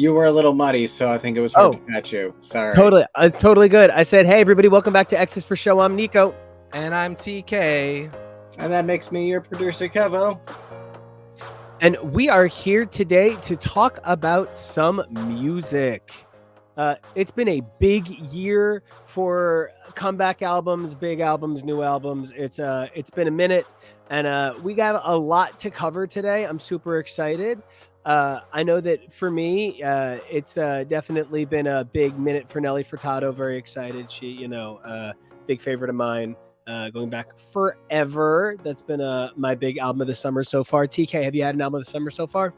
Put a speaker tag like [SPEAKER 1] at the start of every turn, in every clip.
[SPEAKER 1] You were a little muddy, so I think it was hard to catch you. Sorry.
[SPEAKER 2] Totally good. I said, hey, everybody, welcome back to X's for Show. I'm Nico.
[SPEAKER 3] And I'm TK.
[SPEAKER 1] And that makes me your producer, Kevo.
[SPEAKER 2] And we are here today to talk about some music. It's been a big year for comeback albums, big albums, new albums. It's been a minute, and we got a lot to cover today. I'm super excited. I know that for me, it's definitely been a big minute for Nelly Furtado. Very excited. She, big favorite of mine, going back forever. That's been my big album of the summer so far. TK, have you had an album of the summer so far?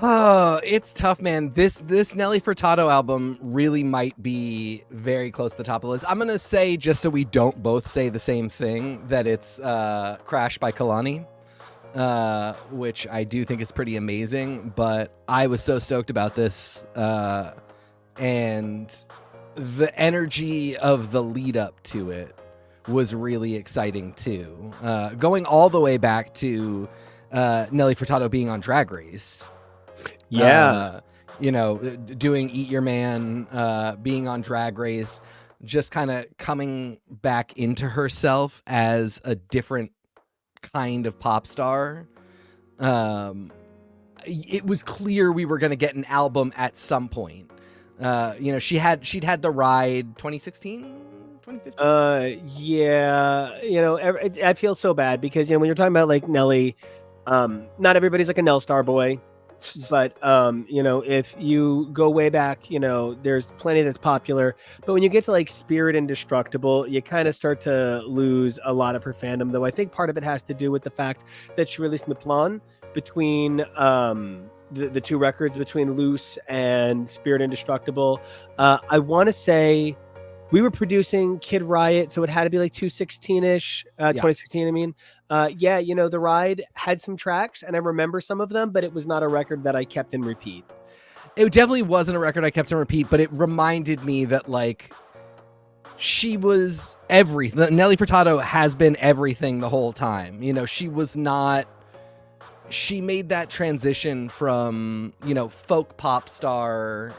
[SPEAKER 3] Oh, it's tough, man. This Nelly Furtado album really might be very close to the top of the list. I'm going to say, just so we don't both say the same thing, that it's Crash by Kalani. Which I do think is pretty amazing, but I was so stoked about this, and the energy of the lead up to it was really exciting too. Going all the way back to Nelly Furtado being on Drag Race.
[SPEAKER 2] Yeah.
[SPEAKER 3] Doing Eat Your Man, being on Drag Race, just kind of coming back into herself as a different kind of pop star. It was clear we were going to get an album at some point. She'd had The Ride 2016, 2015.
[SPEAKER 2] Yeah. I feel so bad because when you're talking about like Nelly, not everybody's like a Nell Star boy, but if you go way back, there's plenty that's popular. But when you get to like Spirit Indestructible, you kind of start to lose a lot of her fandom. Though I think part of it has to do with the fact that she released Miplan between the two records, between Loose and Spirit Indestructible. I want to say we were producing Kid Riot, so it had to be like 2016-ish, 2016, I mean. The Ride had some tracks, and I remember some of them, but it was not a record that I kept in repeat.
[SPEAKER 3] It definitely wasn't a record I kept in repeat, but it reminded me that, like, she was everything. Nelly Furtado has been everything the whole time. She was not... She made that transition from, folk pop star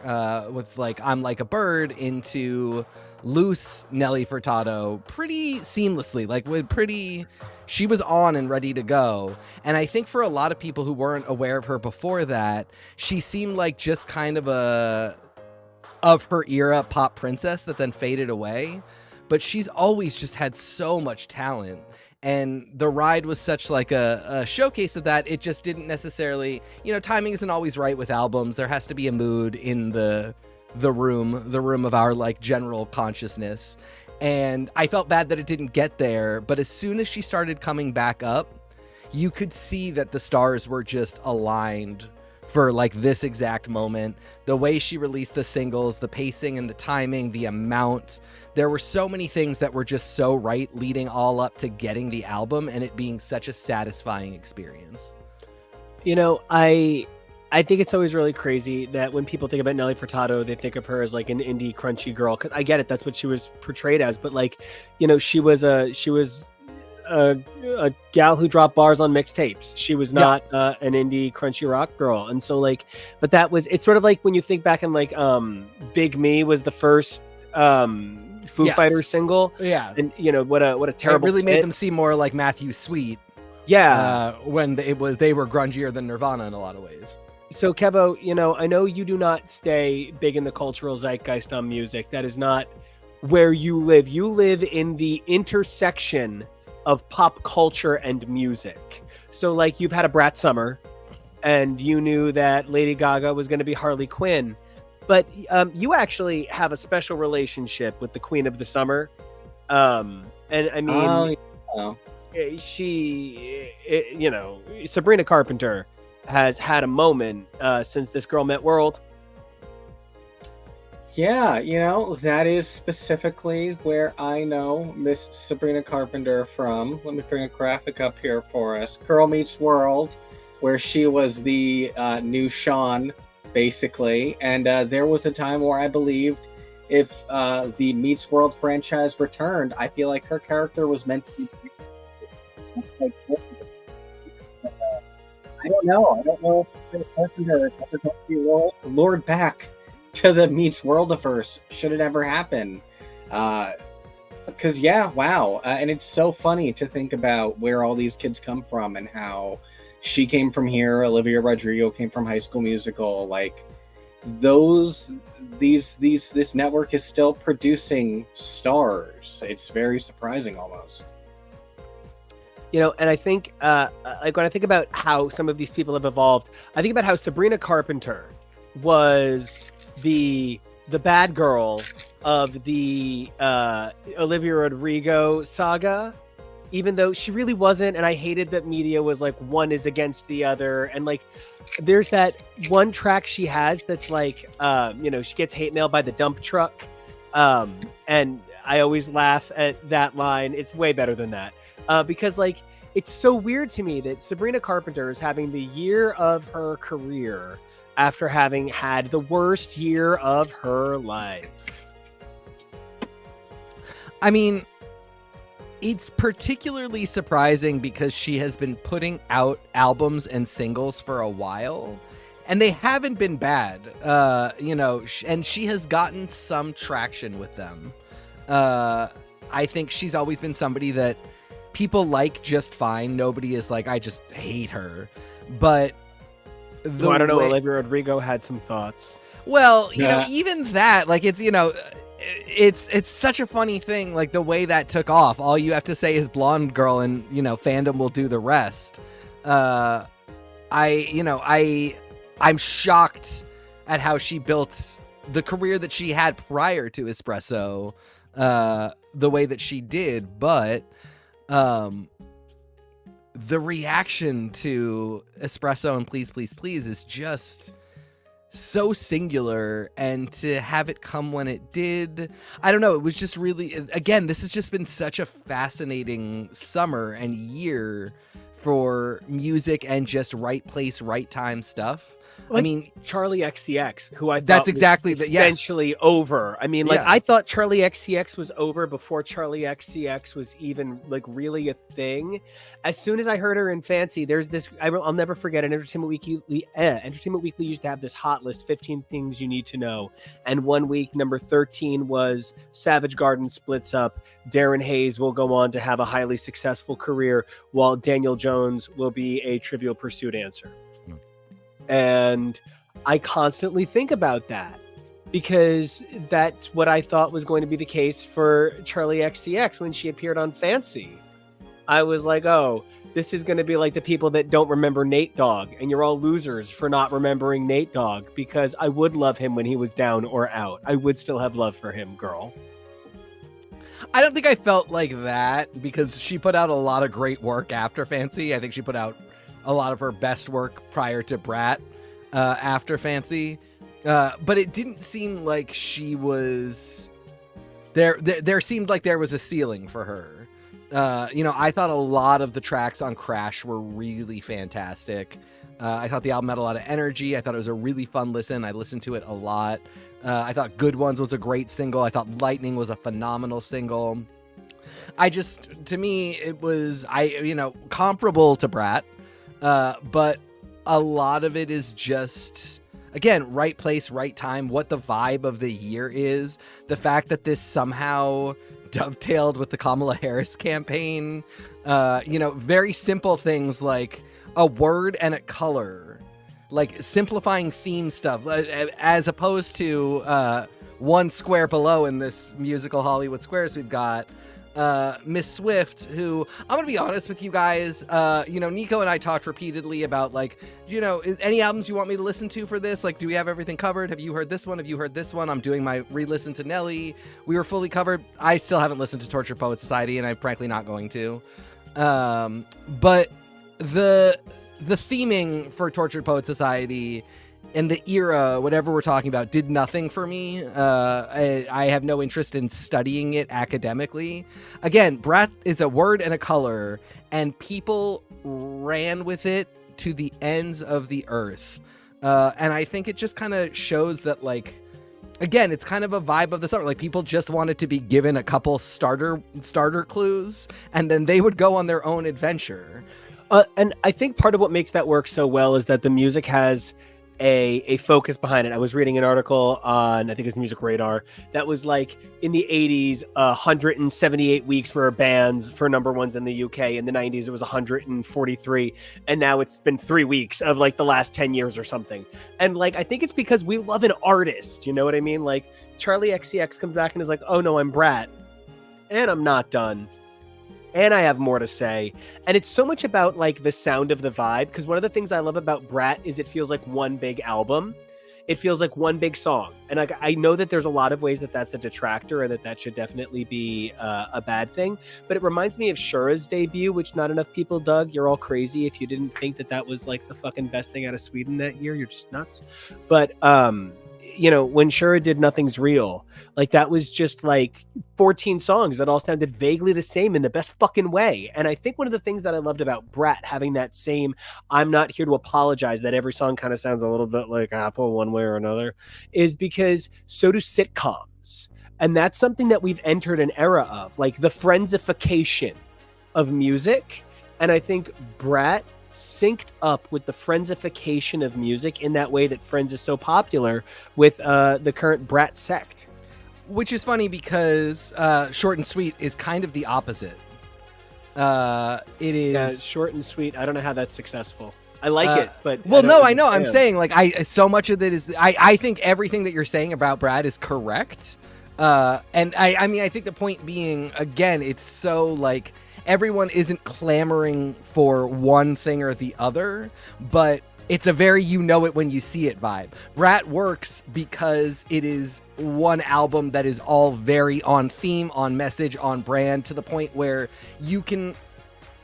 [SPEAKER 3] with, like, I'm Like a Bird into Loose Nelly Furtado pretty seamlessly. She was on and ready to go. And I think for a lot of people who weren't aware of her before that, she seemed like just kind of of her era pop princess that then faded away. But she's always just had so much talent. And The Ride was such like a showcase of that. It just didn't necessarily, timing isn't always right with albums. There has to be a mood in the room of our like general consciousness. And I felt bad that it didn't get there. But as soon as she started coming back up, you could see that the stars were just aligned for like this exact moment. The way she released the singles, the pacing and the timing, the amount, there were so many things that were just so right leading all up to getting the album and it being such a satisfying experience.
[SPEAKER 2] I think it's always really crazy that when people think about Nelly Furtado, they think of her as like an indie crunchy girl. Cause I get it. That's what she was portrayed as. But like, she was a gal who dropped bars on mixtapes. She was not an indie crunchy rock girl. And so like, but it's sort of like when you think back and like, Big Me was the first, Foo Fighters single.
[SPEAKER 3] Yeah.
[SPEAKER 2] And what a terrible
[SPEAKER 3] It really made them seem more like Matthew Sweet.
[SPEAKER 2] Yeah.
[SPEAKER 3] When they were grungier than Nirvana in a lot of ways.
[SPEAKER 2] So Kevo, I know you do not stay big in the cultural zeitgeist on music. That is not where you live. You live in the intersection of pop culture and music. So like you've had a Brat Summer and you knew that Lady Gaga was going to be Harlequinn, but you actually have a special relationship with the Queen of the Summer. And I mean, Sabrina Carpenter has had a moment since This Girl Met World.
[SPEAKER 1] Yeah, that is specifically where I know Miss Sabrina Carpenter from. Let me bring a graphic up here for us. Girl Meets World, where she was the new Shawn, basically. And there was a time where I believed if the Meets World franchise returned, I feel like her character was meant to be I don't know. I don't know if Sabrina Carpenter is ever going to be lured back to the Meets Worldiverse, should it ever happen. Because, yeah, wow. And it's so funny to think about where all these kids come from and how she came from here, Olivia Rodrigo came from High School Musical. Like, this network is still producing stars. It's very surprising almost.
[SPEAKER 2] You know, and I think, like when I think about how some of these people have evolved, I think about how Sabrina Carpenter was the bad girl of the Olivia Rodrigo saga, even though she really wasn't. And I hated that media was like one is against the other, and like there's that one track she has that's like, you know, she gets hate mail by the dump truck, and I always laugh at that line. It's way better than that. Because like it's so weird to me that Sabrina Carpenter is having the year of her career after having had the worst year of her life.
[SPEAKER 3] I mean, it's particularly surprising because she has been putting out albums and singles for a while, and they haven't been bad. You know, and she has gotten some traction with them. I think she's always been somebody that people like just fine. Nobody is like, I just hate her. But
[SPEAKER 2] I don't know. Olivia Rodrigo had some thoughts.
[SPEAKER 3] Well, you know, even that, like, it's, you know, it's such a funny thing, like the way that took off. All you have to say is blonde girl, and you know, fandom will do the rest. I'm shocked at how she built the career that she had prior to Espresso, the way that she did, but the reaction to Espresso and Please Please Please is just so singular, and to have it come when it did, I don't know, it was just really, again, this has just been such a fascinating summer and year for music and just right place, right time stuff.
[SPEAKER 2] Like,
[SPEAKER 3] I mean,
[SPEAKER 2] Charli XCX, who I thought
[SPEAKER 3] that's exactly
[SPEAKER 2] was essentially over. I mean, like, I thought Charli XCX was over before Charli XCX was even like really a thing. As soon as I heard her in Fancy, there's this, I'll never forget it. Entertainment Weekly used to have this hot list, 15 things you need to know. And one week, number 13 was Savage Garden splits up. Darren Hayes will go on to have a highly successful career, while Daniel Jones will be a Trivial Pursuit answer. And I constantly think about that, because that's what I thought was going to be the case for Charli XCX when she appeared on Fancy. I was like, oh, this is going to be like the people that don't remember Nate Dogg, and you're all losers for not remembering Nate Dogg, because I would love him when he was down or out. I would still have love for him, girl.
[SPEAKER 3] I don't think I felt like that, because she put out a lot of great work after Fancy. I think she put out a lot of her best work prior to Brat, after Fancy, but it didn't seem like she was there. There seemed like there was a ceiling for her. You know, I thought a lot of the tracks on Crash were really fantastic. I thought the album had a lot of energy. I thought it was a really fun listen. I listened to it a lot. I thought Good Ones was a great single. I thought Lightning was a phenomenal single. To me, it was, comparable to Brat. But a lot of it is just, again, right place, right time, what the vibe of the year is. The fact that this somehow dovetailed with the Kamala Harris campaign. Very simple things like a word and a color, like simplifying theme stuff, as opposed to one square below in this musical Hollywood Squares we've got. Miss Swift, who, I'm gonna be honest with you guys, Nico and I talked repeatedly about, like, any albums you want me to listen to for this? Like, do we have everything covered? Have you heard this one? Have you heard this one? I'm doing my re-listen to Nelly. We were fully covered. I still haven't listened to Tortured Poet Society, and I'm frankly not going to. But the theming for Tortured Poet Society and the era, whatever we're talking about, did nothing for me. I have no interest in studying it academically. Again, Brat is a word and a color, and people ran with it to the ends of the earth. And I think it just kind of shows that, like, again, it's kind of a vibe of the summer. Like, people just wanted to be given a couple starter clues, and then they would go on their own adventure.
[SPEAKER 2] And I think part of what makes that work so well is that the music has a focus behind it. I was reading an article on, I think it's Music Radar, that was like in the 80s, 178 weeks were bands for number ones in the UK. In the 90s, it was 143. And now it's been 3 weeks of like the last 10 years or something. And like, I think it's because we love an artist. You know what I mean? Like Charli XCX comes back and is like, oh no, I'm Brat. And I'm not done. And I have more to say. And it's so much about like the sound of the vibe. Because one of the things I love about Brat is it feels like one big album. It feels like one big song. And like, I know that there's a lot of ways that that's a detractor and that should definitely be a bad thing. But it reminds me of Shura's debut, which not enough people dug. You're all crazy if you didn't think that that was like the fucking best thing out of Sweden that year. You're just nuts. But, you know, when Shura did Nothing's Real, like that was just like 14 songs that all sounded vaguely the same in the best fucking way. And I think one of the things that I loved about Brat having that same, I'm not here to apologize, that every song kind of sounds a little bit like Apple one way or another, is because so do sitcoms. And that's something that we've entered an era of, like the friendification of music. And I think Brat synced up with the friendification of music in that way that Friends is so popular with the current Brat sect.
[SPEAKER 3] Which is funny because Short and Sweet is kind of the opposite. It is
[SPEAKER 2] Short and Sweet. I don't know how that's successful. I like it, but
[SPEAKER 3] well, no, I know. I'm saying like so much of it is I think everything that you're saying about Brad is correct. And I mean, I think the point being, again, it's so like everyone isn't clamoring for one thing or the other, but it's a very you know it when you see it vibe. Brat works because it is one album that is all very on theme, on message, on brand, to the point where you can,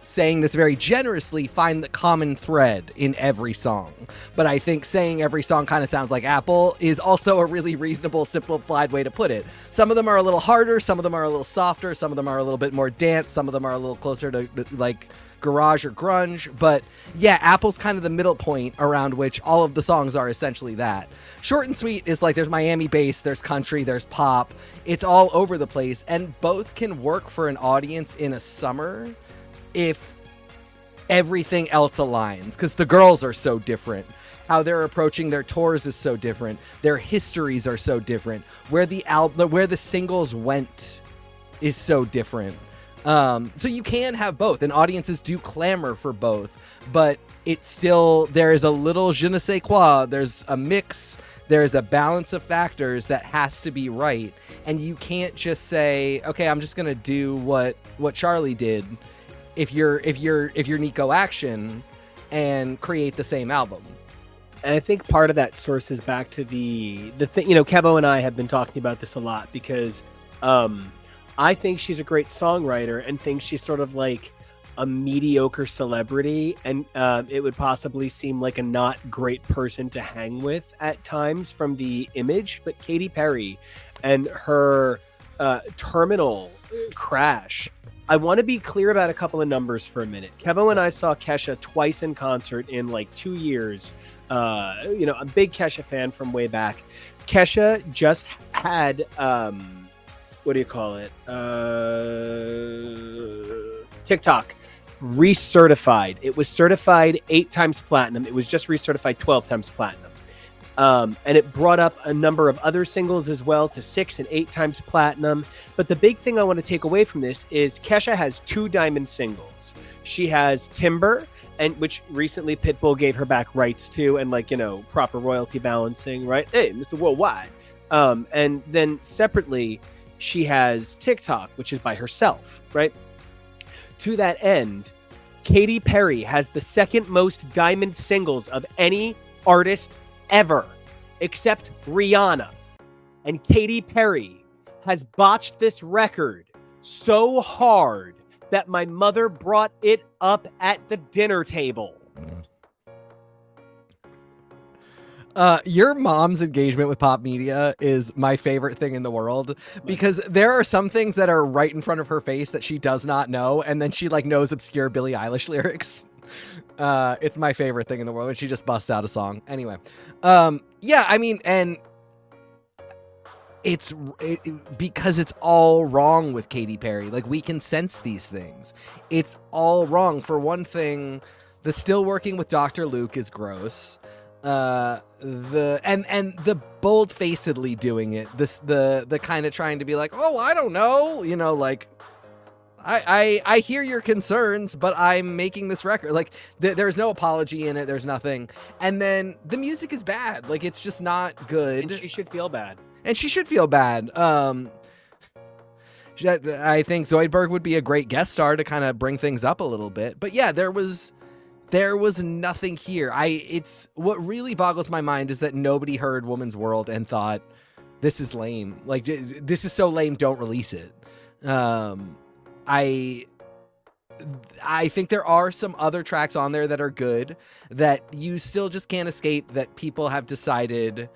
[SPEAKER 3] saying this very generously, find the common thread in every song. But I think saying every song kind of sounds like Apple is also a really reasonable, simplified way to put it. Some of them are a little harder, some of them are a little softer, some of them are a little bit more dance, some of them are a little closer to like garage or grunge. But yeah, Apple's kind of the middle point around which all of the songs are essentially that. Short and Sweet is like there's Miami bass, there's country, there's pop. It's all over the place, and both can work for an audience in a summer if everything else aligns, because the girls are so different. How they're approaching their tours is so different. Their histories are so different. Where the singles went is so different. So you can have both, and audiences do clamor for both, but it's still, there is a little je ne sais quoi. There's a mix. There's a balance of factors that has to be right, and you can't just say, okay, I'm just gonna do what Charli did if you're Nico Action and create the same album.
[SPEAKER 2] And I think part of that sources back to the thing, you know, Kevo and I have been talking about this a lot because I think she's a great songwriter and think she's sort of like a mediocre celebrity, and it would possibly seem like a not great person to hang with at times from the image. But Katy Perry and her terminal crash, I want to be clear about a couple of numbers for a minute. Kevo and I saw Kesha twice in concert in like 2 years. You know, a big Kesha fan from way back. Kesha just had, what do you call it? TikTok recertified. It was certified 8 times platinum. It was just recertified 12 times platinum. And it brought up a number of other singles as well to 6 and 8 times platinum. But the big thing I want to take away from this is Kesha has 2 diamond singles. She has Timber, and which recently Pitbull gave her back rights to, and like, you know, proper royalty balancing, right? Hey, Mr. Worldwide. And then separately, she has TikTok, which is by herself, right? To that end, Katy Perry has the second most diamond singles of any artist ever, except Rihanna. And Katy Perry has botched this record so hard that my mother brought it up at the dinner table.
[SPEAKER 3] Your mom's engagement with pop media is my favorite thing in the world, because there are some things that are right in front of her face that she does not know, and then she like knows obscure Billie Eilish lyrics. It's my favorite thing in the world when she just busts out a song. Anyway, yeah, I mean, and because it's all wrong with Katy Perry. Like, we can sense these things. It's all wrong. For one thing, the still working with Dr. Luke is gross. The bold-facedly doing it, the kind of trying to be like, oh, I don't know, you know, like, I hear your concerns, but I'm making this record. Like, there's no apology in it. There's nothing. And then the music is bad. Like, it's just not good.
[SPEAKER 2] And she should feel bad.
[SPEAKER 3] I think Zoidberg would be a great guest star to kind of bring things up a little bit. But yeah, there was nothing here. It's what really boggles my mind is that nobody heard Woman's World and thought, this is lame. Like, this is so lame, don't release it. I think there are some other tracks on there that are good that you still just can't escape, that people have decided.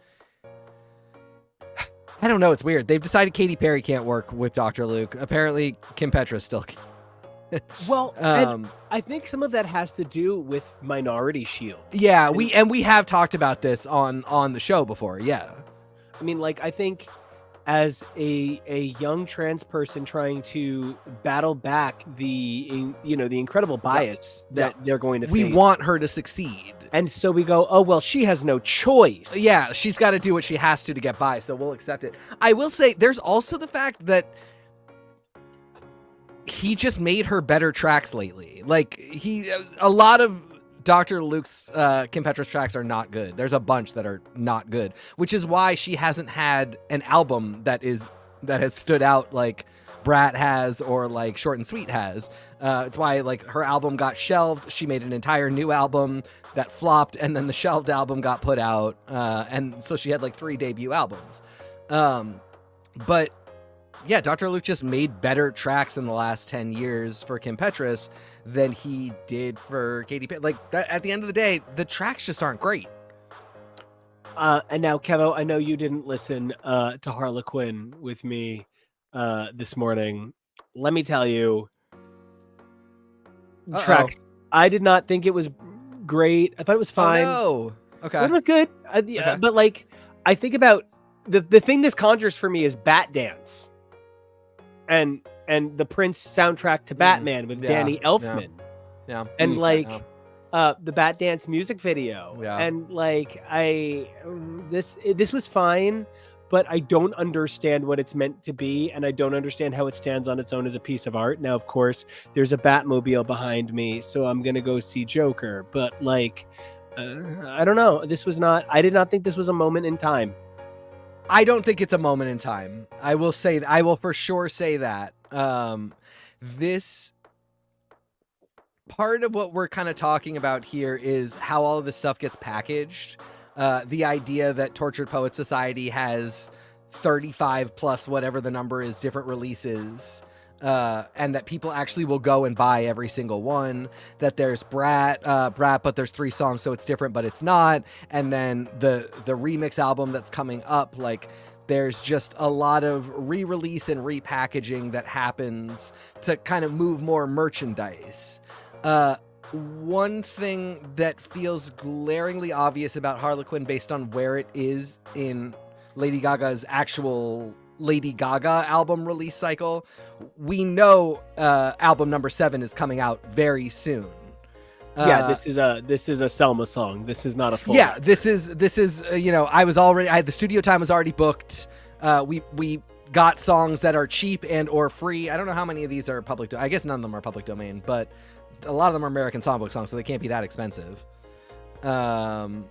[SPEAKER 3] I don't know. It's weird. They've decided Katy Perry can't work with Dr. Luke. Apparently, Kim Petras still can.
[SPEAKER 2] Well, and I think some of that has to do with Minority Shield.
[SPEAKER 3] Yeah, we have talked about this on the show before. Yeah.
[SPEAKER 2] I mean, like, I think as a young trans person trying to battle back the incredible bias that they're going to face.
[SPEAKER 3] We want her to succeed.
[SPEAKER 2] And so we go, oh, well, she has no choice.
[SPEAKER 3] Yeah, she's got to do what she has to get by, so we'll accept it. I will say there's also the fact that he just made her better tracks lately. Like, a lot of Dr. Luke's Kim Petras tracks are not good. There's a bunch that are not good, which is why she hasn't had an album that has stood out like Brat has or like Short and Sweet has. It's why, like, her album got shelved. She made an entire new album that flopped, and then the shelved album got put out, and so she had like 3 debut albums. But yeah, Dr. Luke just made better tracks in the last 10 years for Kim Petras than he did for Katy Perry. Like, that, at the end of the day, the tracks just aren't great.
[SPEAKER 2] And now, Kevo, I know you didn't listen to Harlequinn with me this morning. Let me tell you, tracks. I did not think it was great. I thought it was fine.
[SPEAKER 3] Oh, no. Okay.
[SPEAKER 2] It was good. Okay. But like, I think about the thing this conjures for me is Bat Dance. And the Prince soundtrack to Batman with Danny Elfman.
[SPEAKER 3] Yeah.
[SPEAKER 2] And the Bat Dance music video.
[SPEAKER 3] Yeah.
[SPEAKER 2] And like, this was fine, but I don't understand what it's meant to be, and I don't understand how it stands on its own as a piece of art. Now, of course, there's a Batmobile behind me, so I'm gonna go see Joker. But like, I don't know. I did not think this was a moment in time.
[SPEAKER 3] I don't think it's a moment in time. I will for sure say that. This part of what we're kind of talking about here is how all of this stuff gets packaged. The idea that Tortured Poets Society has 35 plus whatever the number is different releases, and that people actually will go and buy every single one, that there's Brat, but there's 3 songs, so it's different, but it's not. And then the remix album that's coming up, like, there's just a lot of re-release and repackaging that happens to kind of move more merchandise. One thing that feels glaringly obvious about Harlequinn based on where it is in Lady Gaga's actual Lady Gaga album release cycle, we know album number 7 is coming out very soon.
[SPEAKER 2] This is a Selma song. This is not a full.
[SPEAKER 3] Yeah, this is the studio time was already booked. We got songs that are cheap and or free. I don't know how many of these are public. I guess none of them are public domain, but a lot of them are American Songbook songs, so they can't be that expensive. And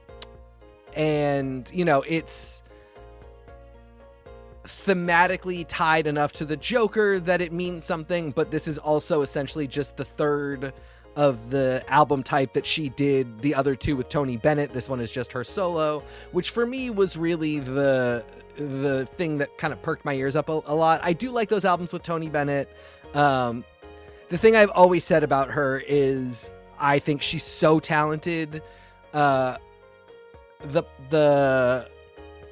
[SPEAKER 3] it's thematically tied enough to the Joker that it means something, but this is also essentially just the third of the album type that she did the other 2 with Tony Bennett. This one is just her solo, which for me was really the thing that kind of perked my ears up a lot. I do like those albums with Tony Bennett. The thing I've always said about her is I think she's so talented. The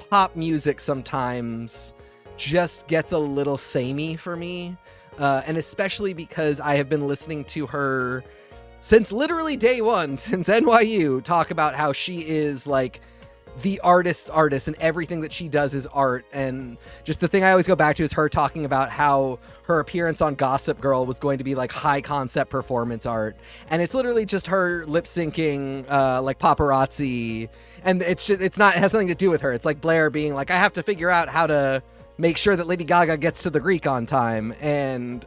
[SPEAKER 3] pop music sometimes just gets a little samey for me. And especially because I have been listening to her since literally day one, since NYU, talk about how she is like the artist, and everything that she does is art. And just the thing I always go back to is her talking about how her appearance on Gossip Girl was going to be like high concept performance art, and it's literally just her lip syncing like paparazzi, and it has nothing to do with her. It's like Blair being like, I have to figure out how to make sure that Lady Gaga gets to the Greek on time, and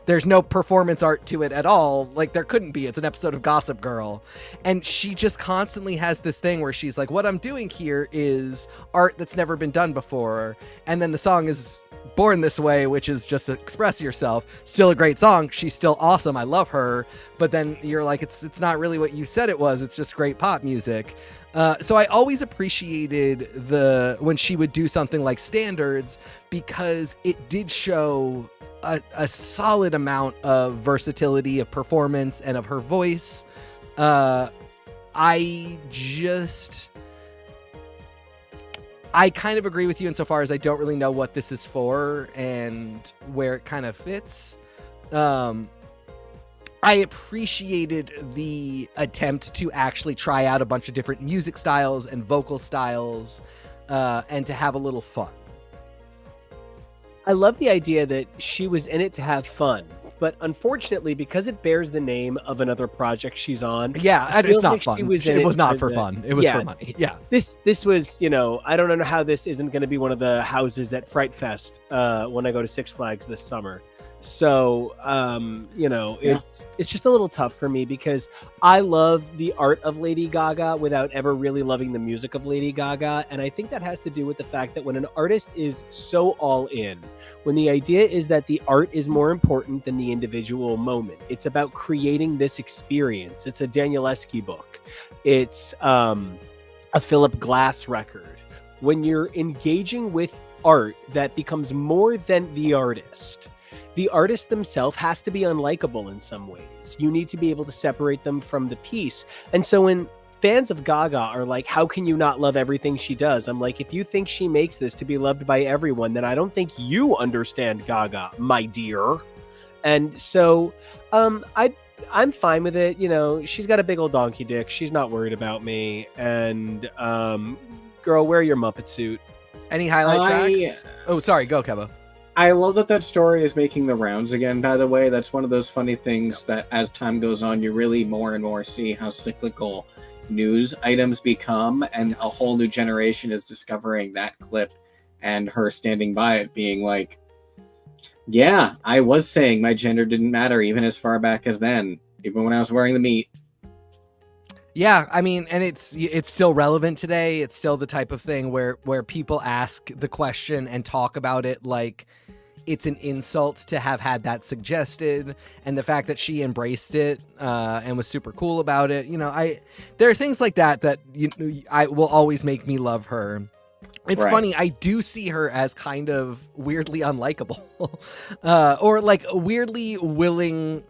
[SPEAKER 3] there's no performance art to it at all. Like, there couldn't be. It's an episode of Gossip Girl. And she just constantly has this thing where she's like, what I'm doing here is art that's never been done before. And then the song is Born This Way, which is just express yourself. Still a great song. She's still awesome. I love her. But then you're like, it's not really what you said it was. It's just great pop music. So I always appreciated when she would do something like Standards, because it did show a solid amount of versatility of performance and of her voice. I kind of agree with you insofar as I don't really know what this is for and where it kind of fits. I appreciated the attempt to actually try out a bunch of different music styles and vocal styles, and to have a little fun.
[SPEAKER 2] I love the idea that she was in it to have fun, but unfortunately, because it bears the name of another project she's on,
[SPEAKER 3] it's not fun. It was not for
[SPEAKER 2] fun.
[SPEAKER 3] It was for money. Yeah.
[SPEAKER 2] This was, I don't know how this isn't going to be one of the houses at Fright Fest when I go to Six Flags this summer. So, it's just a little tough for me because I love the art of Lady Gaga without ever really loving the music of Lady Gaga. And I think that has to do with the fact that when an artist is so all in, when the idea is that the art is more important than the individual moment, it's about creating this experience. It's a Danielewski book. It's a Philip Glass record. When you're engaging with art that becomes more than the artist themselves has to be unlikable in some ways. You need to be able to separate them from the piece. And so when fans of Gaga are like, how can you not love everything she does? I'm like, if you think she makes this to be loved by everyone, then I don't think you understand Gaga, my dear. And so I'm fine with it. She's got a big old donkey dick. She's not worried about me. And girl, wear your Muppet suit.
[SPEAKER 3] Any highlight tracks? Oh, sorry. Go, Kevo.
[SPEAKER 1] I love that story is making the rounds again, by the way. That's one of those funny things that as time goes on, you really more and more see how cyclical news items become, and a whole new generation is discovering that clip and her standing by it being like, yeah, I was saying my gender didn't matter even as far back as then, even when I was wearing the meat.
[SPEAKER 3] Yeah, I mean, and it's still relevant today. It's still the type of thing where people ask the question and talk about it like it's an insult to have had that suggested, and the fact that she embraced it and was super cool about it. There are things like that I will always make me love her. It's funny. I do see her as kind of weirdly unlikable, or like weirdly willing.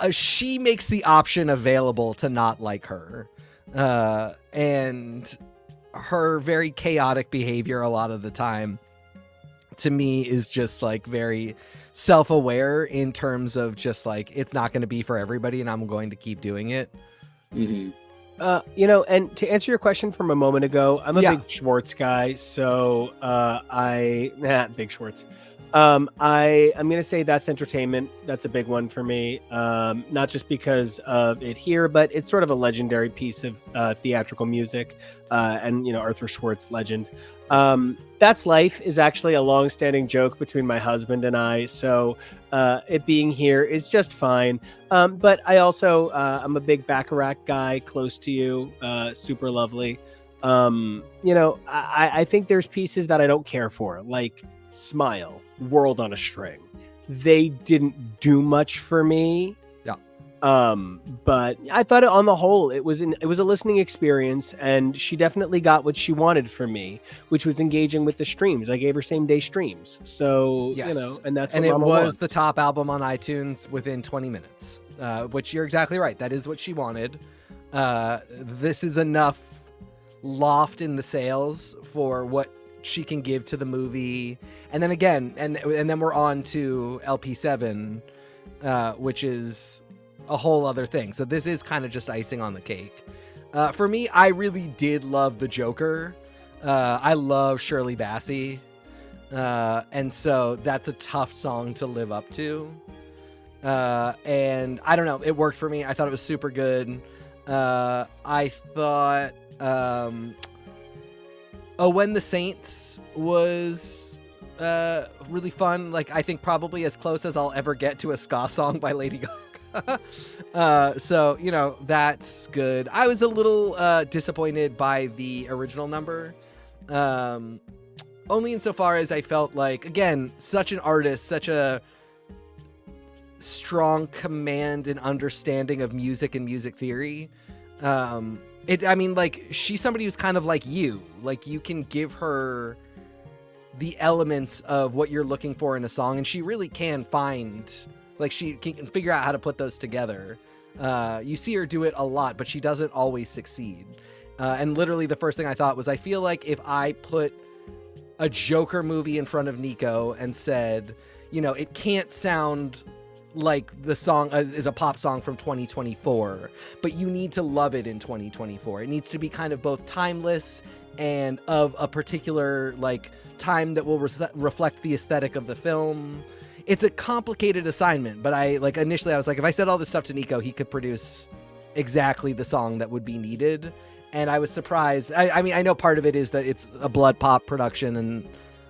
[SPEAKER 3] She makes the option available to not like her, and her very chaotic behavior a lot of the time to me is just like very self-aware in terms of just like, it's not going to be for everybody and I'm going to keep doing it.
[SPEAKER 1] Mm-hmm.
[SPEAKER 2] And to answer your question from a moment ago, I'm a big Schwartz guy. So big Schwartz. I'm going to say That's Entertainment. That's a big one for me. Not just because of it here, but it's sort of a legendary piece of theatrical music. And Arthur Schwartz, legend. That's Life is actually a long-standing joke between my husband and I. So it being here is just fine. But I also, I'm a big Bacharach guy, Close to You, super lovely. I think there's pieces that I don't care for, like Smile, World on a String. They didn't do much for me. But I thought on the whole, it was a listening experience, and she definitely got what she wanted from me, which was engaging with the streams. I gave her same day streams. So,
[SPEAKER 3] yes.
[SPEAKER 2] And that's what
[SPEAKER 3] and it
[SPEAKER 2] Mama
[SPEAKER 3] was
[SPEAKER 2] wants.
[SPEAKER 3] the top album on iTunes within 20 minutes, which you're exactly right. That is what she wanted. This is enough loft in the sales for what she can give to the movie. And then again, and then we're on to LP7, which is a whole other thing. So this is kind of just icing on the cake. For me, I really did love the Joker. I love Shirley Bassey. And so that's a tough song to live up to. And I don't know, it worked for me. I thought it was super good. I thought, When the Saints was really fun. Like, I think probably as close as I'll ever get to a ska song by Lady Gaga. So, you know, that's good. I was a little disappointed by the original number. Only insofar as I felt like, again, such an artist, such a strong command and understanding of music and music theory. She's somebody who's kind of like you. Like, you can give her the elements of what you're looking for in a song, and she really can find, like, she can figure out how to put those together. You see her do it a lot, but she doesn't always succeed. And literally the first thing I thought was, I feel like if I put a Joker movie in front of Nico and said, you know, it can't sound like the song is a pop song from 2024, but you need to love it in 2024. It needs to be kind of both timeless and of a particular like time that will reflect the aesthetic of the film. It's a complicated assignment, but initially I was like, if I said all this stuff to Nico, he could produce exactly the song that would be needed. And I was surprised. I mean, I know part of it is that it's a Blood Pop production, and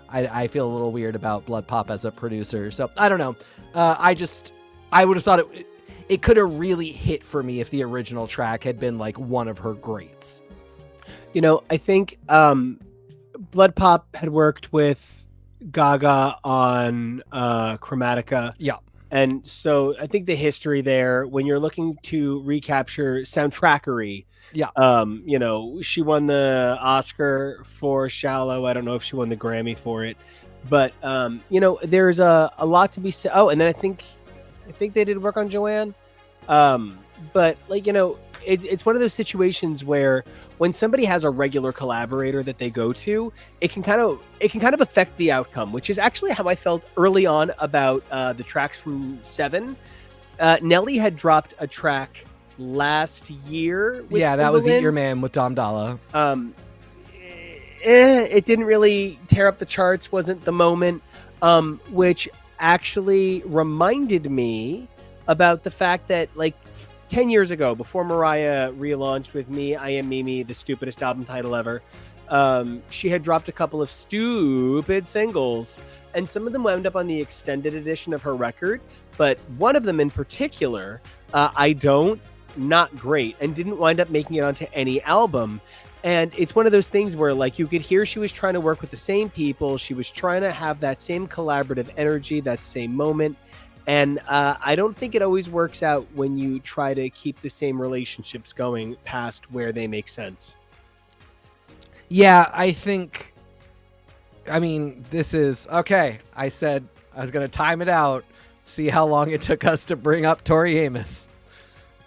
[SPEAKER 3] I feel a little weird about Blood Pop as a producer. So I don't know. I would have thought it could have really hit for me if the original track had been like one of her greats.
[SPEAKER 2] You know, I think Blood Pop had worked with Gaga on Chromatica.
[SPEAKER 3] Yeah.
[SPEAKER 2] And so I think the history there, when you're looking to recapture soundtrackery,
[SPEAKER 3] yeah.
[SPEAKER 2] You know, she won the Oscar for Shallow. I don't know if she won the Grammy for it, but you know, there's a lot to be said. Oh, and then I think they did work on Joanne. But like, you know, it's one of those situations where when somebody has a regular collaborator that they go to, it can kind of affect the outcome, which is actually how I felt early on about the tracks from Seven. Nelly had dropped a track last year with
[SPEAKER 3] that was
[SPEAKER 2] Timberlake.
[SPEAKER 3] Eat Your Man with Dom Dalla.
[SPEAKER 2] It didn't really tear up the charts, wasn't the moment, which actually reminded me about the fact that like 10 years ago, before Mariah relaunched with Me, I Am Mimi, the stupidest album title ever, she had dropped a couple of stupid singles, and some of them wound up on the extended edition of her record, but one of them in particular, not great, and didn't wind up making it onto any album. And it's one of those things where like you could hear she was trying to work with the same people, she was trying to have that same collaborative energy, that same moment. And I don't think it always works out when you try to keep the same relationships going past where they make sense.
[SPEAKER 3] Yeah, this is okay. I said I was going to time it out, see how long it took us to bring up Tori Amos.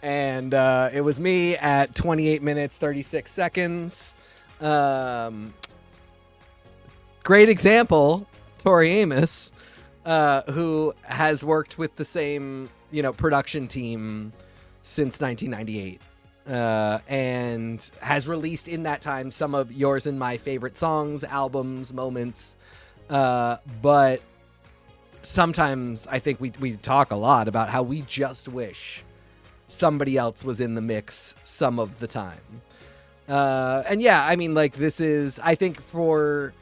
[SPEAKER 3] And it was me at 28 minutes, 36 seconds. Great example, Tori Amos, who has worked with the same, you know, production team since 1998. And has released in that time some of yours and my favorite songs, albums, moments. But sometimes I think we talk a lot about how we just wish somebody else was in the mix some of the time. And yeah, I mean, like, this is, I think for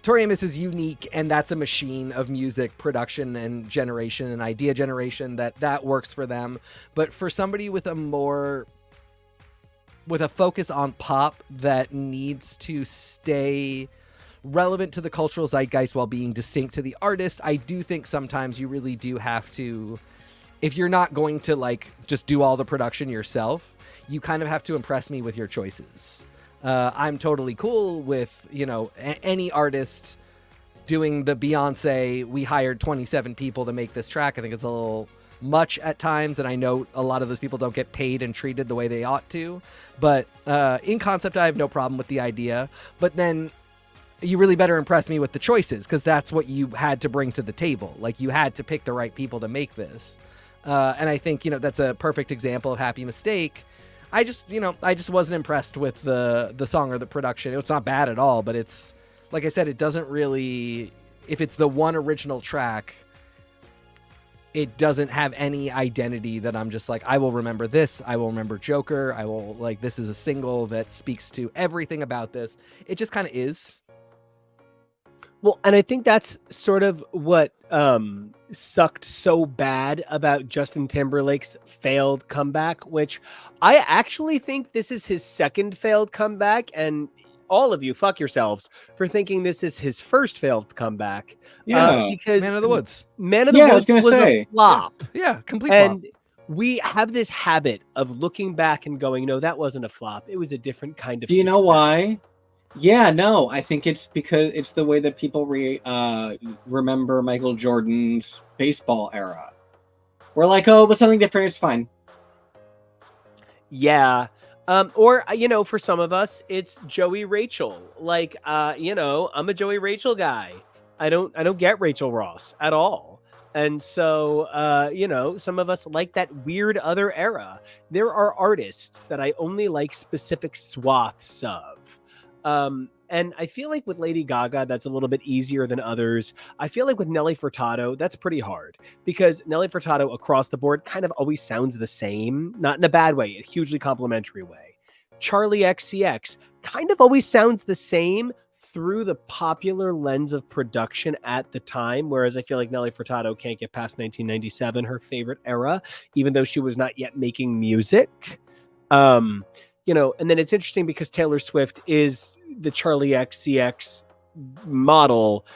[SPEAKER 3] Tori Amos is unique, and that's a machine of music production and generation and idea generation that works for them. But for somebody with a focus on pop that needs to stay relevant to the cultural zeitgeist while being distinct to the artist, I do think sometimes you really do have to, if you're not going to like just do all the production yourself, you kind of have to impress me with your choices. I'm totally cool with, you know, any artist doing the Beyonce, we hired 27 people to make this track. I think it's a little much at times, and I know a lot of those people don't get paid and treated the way they ought to. But in concept, I have no problem with the idea. But then you really better impress me with the choices, because that's what you had to bring to the table. Like, you had to pick the right people to make this. And I think, you know, that's a perfect example of Happy Mistake. I just wasn't impressed with the song or the production. It's not bad at all, but it's, like I said, it doesn't really, if it's the one original track, it doesn't have any identity that I'm just like, I will remember this. I will remember Joker. I will, like, this is a single that speaks to everything about this. It just kind of is.
[SPEAKER 2] Well, and I think that's sort of what sucked so bad about Justin Timberlake's failed comeback, which I actually think this is his second failed comeback, and all of you fuck yourselves for thinking this is his first failed comeback.
[SPEAKER 1] Yeah,
[SPEAKER 2] because
[SPEAKER 3] Man of the Woods.
[SPEAKER 2] Man of the Woods was a flop.
[SPEAKER 3] Yeah, complete flop.
[SPEAKER 2] And we have this habit of looking back and going, no, that wasn't a flop. It was a different kind of
[SPEAKER 1] Do you know why? Yeah, no, I think it's because it's the way that people remember Michael Jordan's baseball era. We're like, oh, but something different, it's fine.
[SPEAKER 2] Yeah. Or, for some of us, it's Joey Rachel. Like, I'm a Joey Rachel guy. I don't get Rachel Ross at all. And so, some of us like that weird other era. There are artists that I only like specific swaths of. And I feel like with Lady Gaga, that's a little bit easier than others. I feel like with Nelly Furtado, that's pretty hard because Nelly Furtado across the board kind of always sounds the same, not in a bad way, a hugely complimentary way. Charli XCX kind of always sounds the same through the popular lens of production at the time, whereas I feel like Nelly Furtado can't get past 1997, her favorite era, even though she was not yet making music. And then it's interesting because Taylor Swift is the Charli XCX model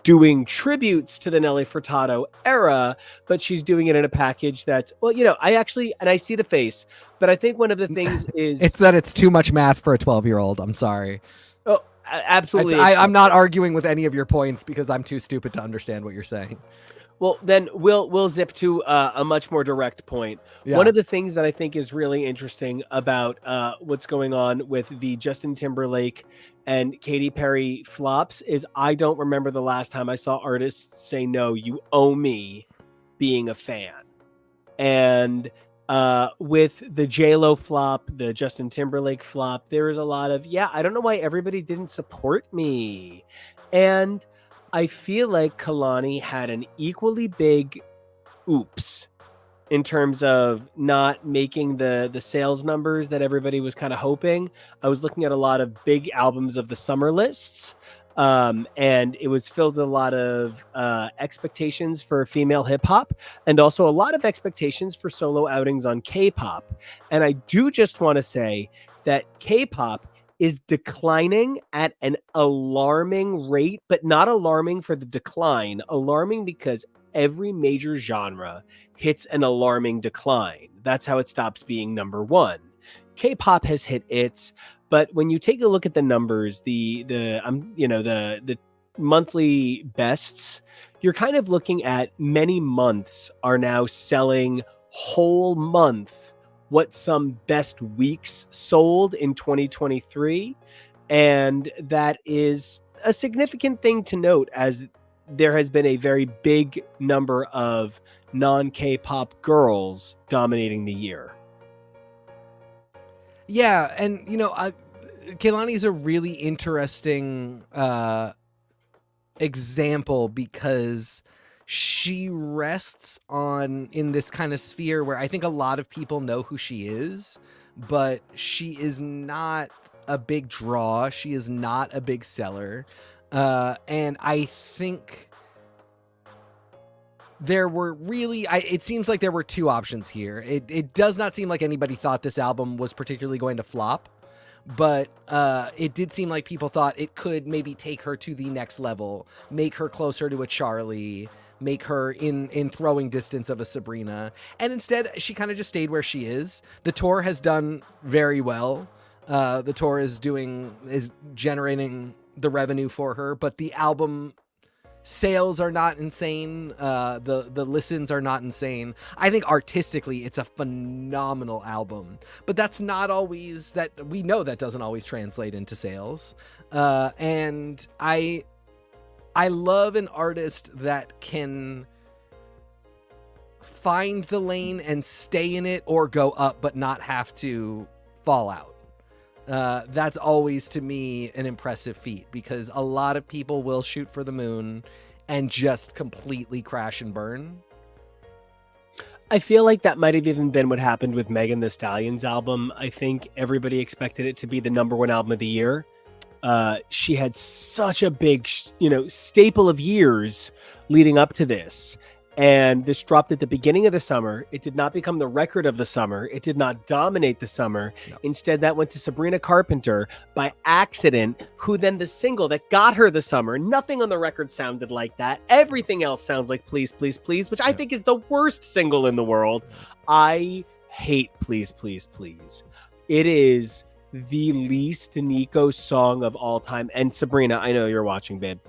[SPEAKER 2] doing tributes to the Nelly Furtado era, but she's doing it in a package that's, I see the face, but I think one of the things is...
[SPEAKER 3] It's that it's too much math for a 12-year-old. I'm sorry.
[SPEAKER 2] Oh, absolutely.
[SPEAKER 3] I'm not arguing with any of your points because I'm too stupid to understand what you're saying.
[SPEAKER 2] Well, then we'll zip to a much more direct point. Yeah. One of the things that I think is really interesting about what's going on with the Justin Timberlake and Katy Perry flops is I don't remember the last time I saw artists say, no, you owe me being a fan. And with the J.Lo flop, the Justin Timberlake flop, there is a lot of, I don't know why everybody didn't support me. And I feel like Kalani had an equally big oops in terms of not making the sales numbers that everybody was kind of hoping. I was looking at a lot of big albums of the summer lists, and it was filled with a lot of expectations for female hip hop and also a lot of expectations for solo outings on K-pop. And I do just want to say that K-pop is declining at an alarming rate, but not alarming for the decline, alarming because every major genre hits an alarming decline. That's how it stops being number one. K-pop has hit its, but when you take a look at the numbers, the monthly bests, you're kind of looking at many months are now selling whole month what some best weeks sold in 2023. And that is a significant thing to note as there has been a very big number of non-K-pop girls dominating the year.
[SPEAKER 3] Yeah, and Kehlani is a really interesting example because she rests in this kind of sphere where I think a lot of people know who she is, but she is not a big draw. She is not a big seller. And I think there were it seems like there were two options here. It does not seem like anybody thought this album was particularly going to flop, but it did seem like people thought it could maybe take her to the next level, make her closer to a Charli, make her in throwing distance of a Sabrina. And instead, she kind of just stayed where she is. The tour has done very well. The tour is generating the revenue for her, but the album sales are not insane. The listens are not insane. I think artistically, it's a phenomenal album, but that's not always that we know that doesn't always translate into sales. And I love an artist that can find the lane and stay in it or go up, but not have to fall out. That's always, to me, an impressive feat, because a lot of people will shoot for the moon and just completely crash and burn.
[SPEAKER 2] I feel like that might have even been what happened with Megan Thee Stallion's album. I think everybody expected it to be the #1 album of the year. She had such a big, staple of years leading up to this. And this dropped at the beginning of the summer. It did not become the record of the summer. It did not dominate the summer.
[SPEAKER 3] No.
[SPEAKER 2] Instead, that went to Sabrina Carpenter by accident, who then the single that got her the summer. Nothing on the record sounded like that. Everything else sounds like Please, Please, Please, which I think is the worst single in the world. I hate Please, Please, Please. It is the least Nico song of all time. And Sabrina, I know you're watching, babe.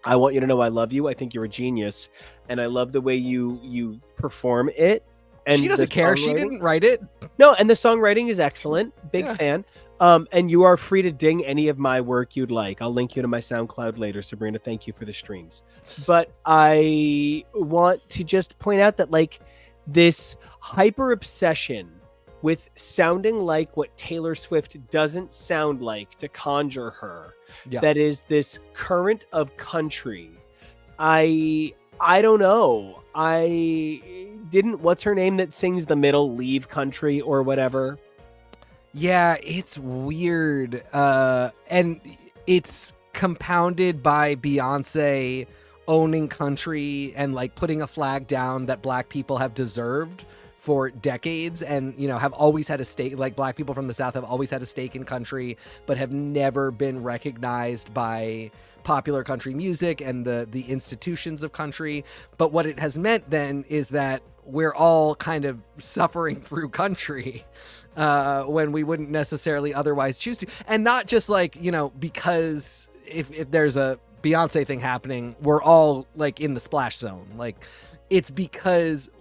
[SPEAKER 2] I want you to know I love you. I think you're a genius. And I love the way you perform it. And
[SPEAKER 3] she doesn't care. She didn't write it.
[SPEAKER 2] No, and the songwriting is excellent. Big fan. And you are free to ding any of my work you'd like. I'll link you to my SoundCloud later, Sabrina. Thank you for the streams. But I want to just point out that like this hyper obsession with sounding like what Taylor Swift doesn't sound like to conjure her. Yeah. That is this current of country. I don't know. I didn't, what's her name that sings the middle, leave country or whatever?
[SPEAKER 3] Yeah, it's weird. And it's compounded by Beyonce owning country and like putting a flag down that Black people have deserved for decades, and have always had a stake. Like Black people from the South have always had a stake in country, but have never been recognized by popular country music and the institutions of country. But what it has meant then is that we're all kind of suffering through country when we wouldn't necessarily otherwise choose to. And not just like, because if there's a Beyonce thing happening, we're all like in the splash zone. Like it's because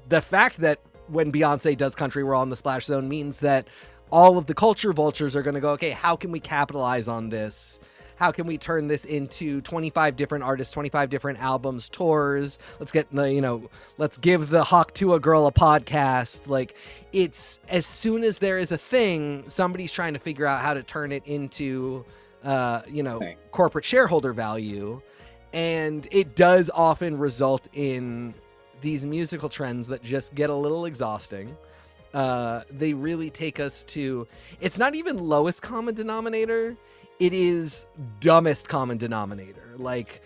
[SPEAKER 3] the fact that when Beyonce does country, we're all in the splash zone means that all of the culture vultures are going to go, okay, how can we capitalize on this? How can we turn this into 25 different artists, 25 different albums, tours? Let's get, let's give the Hawk to a Girl a podcast. Like it's, as soon as there is a thing, somebody's trying to figure out how to turn it into, corporate shareholder value. And it does often result in these musical trends that just get a little exhausting. They really take us to, it's not even lowest common denominator. It is dumbest common denominator. Like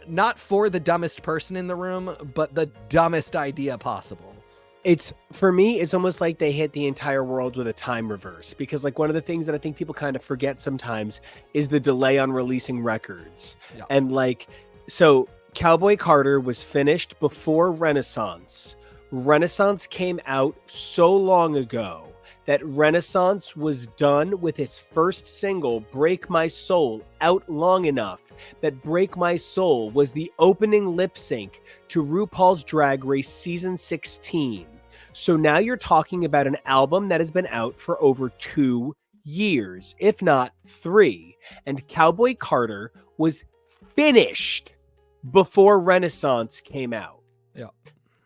[SPEAKER 3] not for the dumbest person in the room, but the dumbest idea possible.
[SPEAKER 2] It's, for me, it's almost like they hit the entire world with a time reverse, because like one of the things that I think people kind of forget sometimes is the delay on releasing records. Yeah. And like, so Cowboy Carter was finished before Renaissance. Renaissance came out so long ago that Renaissance was done with its first single, Break My Soul, out long enough that Break My Soul was the opening lip sync to RuPaul's Drag Race Season 16. So now you're talking about an album that has been out for over 2 years, if not 3. And Cowboy Carter was finished before Renaissance came out.
[SPEAKER 3] Yeah.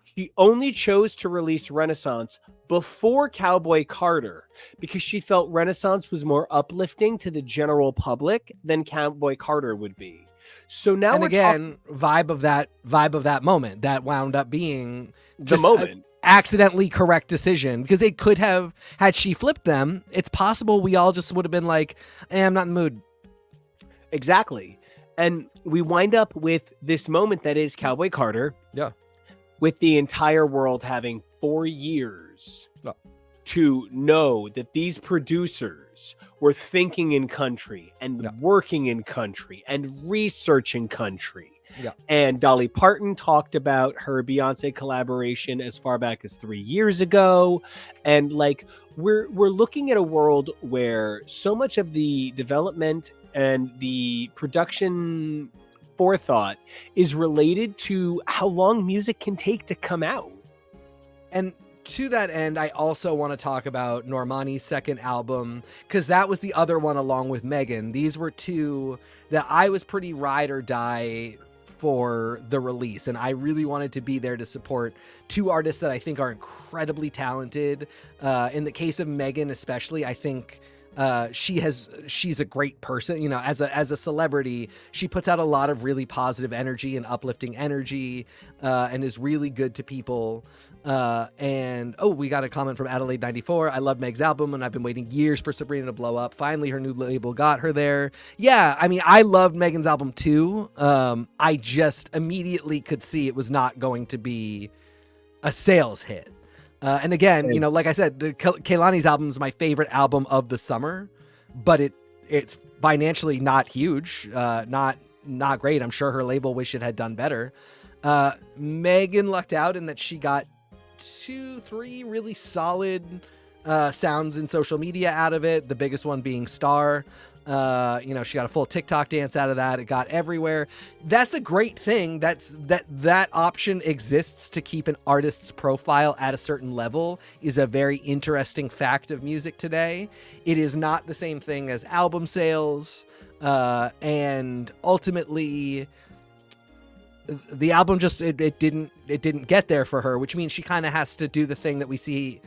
[SPEAKER 2] She only chose to release Renaissance before Cowboy Carter because she felt Renaissance was more uplifting to the general public than Cowboy Carter would be. So now,
[SPEAKER 3] and again, vibe of that moment that wound up being
[SPEAKER 2] the moment.
[SPEAKER 3] Accidentally correct decision, because it could have, had she flipped them, it's possible we all just would have been like, I'm not in the mood.
[SPEAKER 2] Exactly. And we wind up with this moment that is Cowboy Carter.
[SPEAKER 3] Yeah.
[SPEAKER 2] With the entire world having 4 years to know that these producers were thinking in country and working in country and researching country.
[SPEAKER 3] Yeah.
[SPEAKER 2] And Dolly Parton talked about her Beyonce collaboration as far back as 3 years ago. And like, we're looking at a world where so much of the development and the production forethought is related to how long music can take to come out.
[SPEAKER 3] And to that end, I also want to talk about Normani's second album, because that was the other one along with Megan. These were two that I was pretty ride or die for the release, and I really wanted to be there to support two artists that I think are incredibly talented. In the case of Megan especially, I think she's a great person. You know, as a celebrity, she puts out a lot of really positive energy and uplifting energy, and is really good to people. And we got a comment from Adelaide94. I love Meg's album and I've been waiting years for Sabrina to blow up. Finally, her new label got her there. Yeah, I mean, I loved Megan's album too. I just immediately could see it was not going to be a sales hit. And again, you know, like I said, Kehlani's album is my favorite album of the summer, but it's financially not huge, not great. I'm sure her label wish it had done better. Megan lucked out in that she got 2-3 really solid sounds in social media out of it. The biggest one being Star. You know, she got a full TikTok dance out of that. It got everywhere. That's a great thing. That option exists to keep an artist's profile at a certain level is a very interesting fact of music today. It is not the same thing as album sales. And ultimately the album just, it didn't get there for her, which means she kind of has to do the thing that we see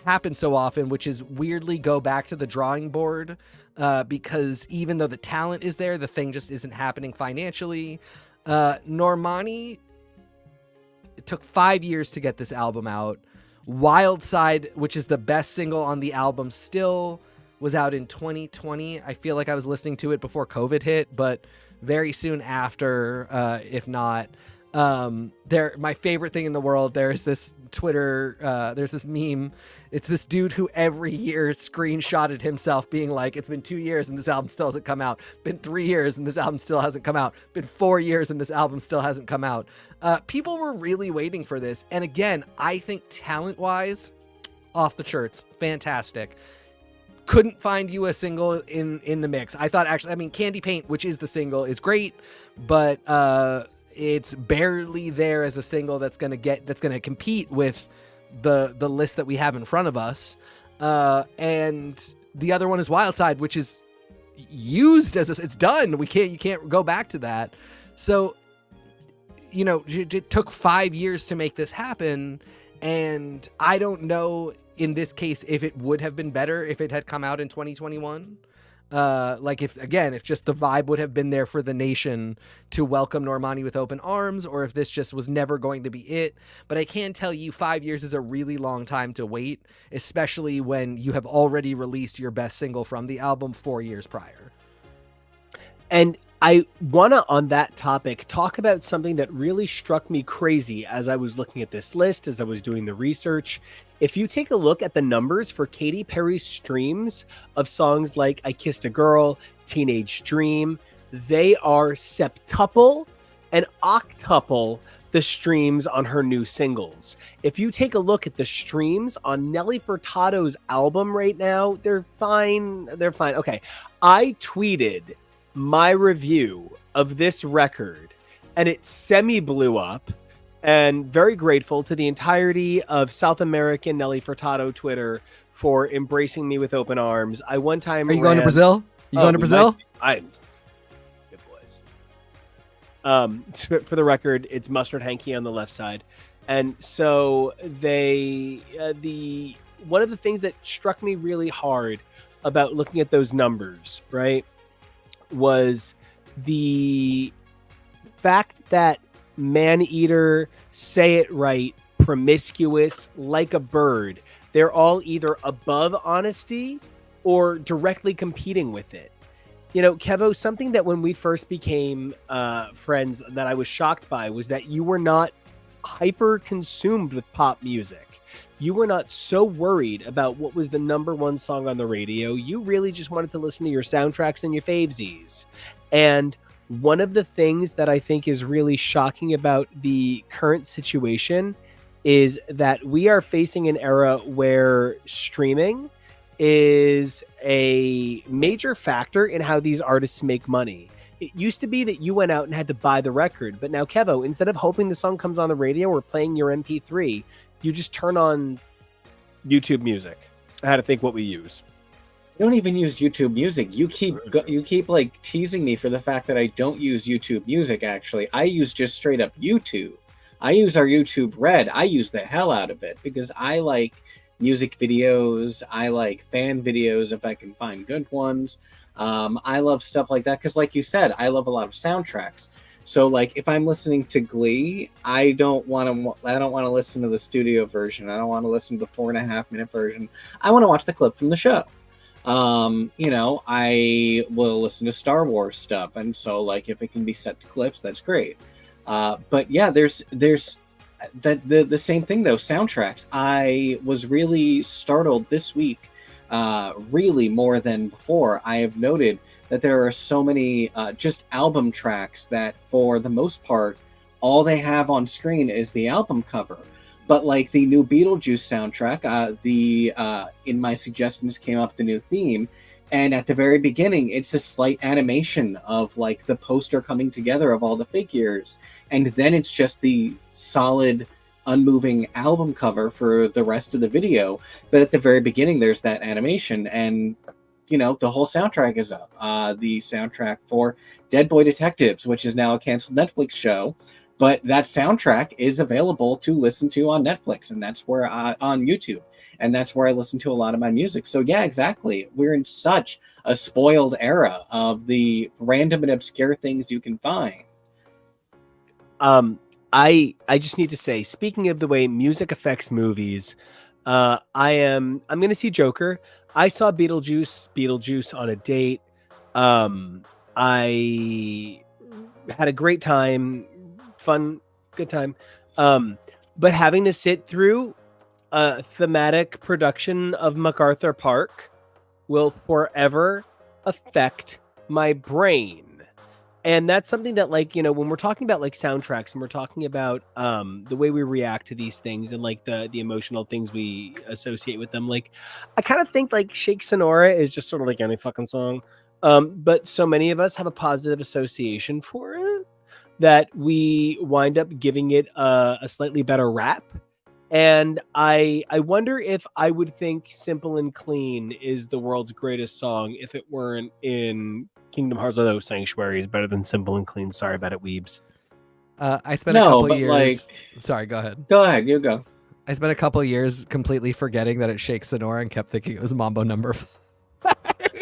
[SPEAKER 3] happen so often, which is weirdly go back to the drawing board, because even though the talent is there, the thing just isn't happening financially. Normani, it took 5 years to get this album out. Wild Side, which is the best single on the album, still was out in 2020. I feel like I was listening to it before COVID hit, but very soon after, if not. My favorite thing in the world, there's this Twitter, there's this meme. It's this dude who every year screenshotted himself being like, it's been 2 years and this album still hasn't come out. Been 3 years and this album still hasn't come out. Been 4 years and this album still hasn't come out. People were really waiting for this. And again, I think talent-wise, off the charts, fantastic. Couldn't find you a single in the mix. I thought actually, I mean, Candy Paint, which is the single, is great, but it's barely there as a single that's gonna compete with the list that we have in front of us. And the other one is Wild Side, which is used as it's done. You can't go back to that. So, you know, it took 5 years to make this happen. And I don't know in this case if it would have been better if it had come out in 2021. Like if just the vibe would have been there for the nation to welcome Normani with open arms, or if this just was never going to be it. But I can tell you 5 years is a really long time to wait, especially when you have already released your best single from the album 4 years prior.
[SPEAKER 2] And I want to, on that topic, talk about something that really struck me crazy as I was looking at this list, as I was doing the research. If you take a look at the numbers for Katy Perry's streams of songs like I Kissed a Girl, Teenage Dream, they are septuple and octuple the streams on her new singles. If you take a look at the streams on Nelly Furtado's album right now, they're fine. They're fine. Okay. I tweeted my review of this record and it semi blew up, and very grateful to the entirety of South American Nelly Furtado Twitter for embracing me with open arms. I one time
[SPEAKER 3] Are you going to Brazil? Going to Brazil?
[SPEAKER 2] It was. For the record, it's Mustard Hanky on the left side. And so one of the things that struck me really hard about looking at those numbers, right, was the fact that Man-Eater, Say It Right, Promiscuous, Like a Bird, they're all either above honesty or directly competing with it. You know, Kevo, something that when we first became friends that I was shocked by was that you were not hyper consumed with pop music. You were not so worried about what was the number one song on the radio. You really just wanted to listen to your soundtracks and your favesies. And one of the things that I think is really shocking about the current situation is that we are facing an era where streaming is a major factor in how these artists make money. It used to be that you went out and had to buy the record, but now, Kevo, instead of hoping the song comes on the radio or playing your MP3, you just turn on YouTube Music. I had to think what we use.
[SPEAKER 1] don't even use YouTube Music. You keep like teasing me for the fact that I don't use YouTube Music. Actually, I use just straight up YouTube. I use our YouTube Red. I use the hell out of it because I like music videos. I like fan videos if I can find good ones. I love stuff like that because, like you said, I love a lot of soundtracks. So, like, if I'm listening to Glee, I don't want to listen to the studio version. I don't want to listen to the 4.5 minute version. I want to watch the clip from the show. I will listen to Star Wars stuff, and so like if it can be set to clips, that's great. But yeah, there's the same thing though. Soundtracks. I was really startled this week, really more than before. I have noted that there are so many just album tracks that, for the most part, all they have on screen is the album cover. But like the new Beetlejuice soundtrack, in my suggestions came up the new theme, and at the very beginning, it's a slight animation of like the poster coming together of all the figures, and then it's just the solid, unmoving album cover for the rest of the video. But at the very beginning, there's that animation, and the whole soundtrack is up. The soundtrack for Dead Boy Detectives, which is now a canceled Netflix show. But that soundtrack is available to listen to on Netflix, and that's where on YouTube, and that's where I listen to a lot of my music. So yeah, exactly. We're in such a spoiled era of the random and obscure things you can find.
[SPEAKER 2] I just need to say, speaking of the way music affects movies, I'm going to see Joker. I saw Beetlejuice on a date. I had a great time. Fun, good time. But having to sit through a thematic production of MacArthur Park will forever affect my brain. And that's something that, like, when we're talking about like soundtracks and we're talking about the way we react to these things and like the emotional things we associate with them, like I kind of think like Shake Sonora is just sort of like any fucking song. But so many of us have a positive association for it that we wind up giving it a slightly better rap. And I wonder if I would think Simple and Clean is the world's greatest song if it weren't in Kingdom Hearts, although Sanctuary is better than Simple and Clean. Sorry about it, weebs.
[SPEAKER 3] I spent a couple years. Sorry, go ahead.
[SPEAKER 1] Go ahead, you go.
[SPEAKER 3] I spent a couple years completely forgetting that it Shakes Sonora and kept thinking it was Mambo Number 5.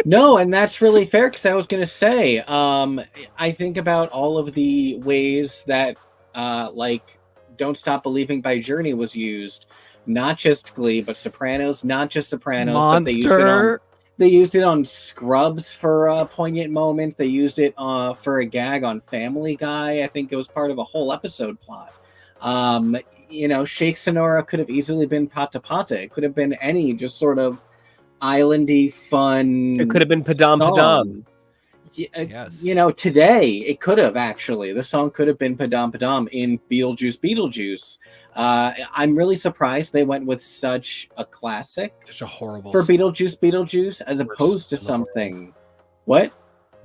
[SPEAKER 1] No, and that's really fair because I was going to say, I think about all of the ways that, like, Don't Stop Believing by Journey was used. Not just Glee, but Sopranos. Not just Sopranos,
[SPEAKER 3] Monster.
[SPEAKER 1] but they used it on Scrubs for a poignant moment. They used it for a gag on Family Guy. I think it was part of a whole episode plot. Shake Sonora could have easily been Pata Pata. It could have been any just sort of islandy fun.
[SPEAKER 2] It could have been Padam Padam.
[SPEAKER 3] Yes.
[SPEAKER 1] Today it could have actually. The song could have been Padam Padam in Beetlejuice. I'm really surprised they went with such a classic.
[SPEAKER 2] Such a horrible
[SPEAKER 1] for
[SPEAKER 2] song.
[SPEAKER 1] Beetlejuice as opposed to something. What?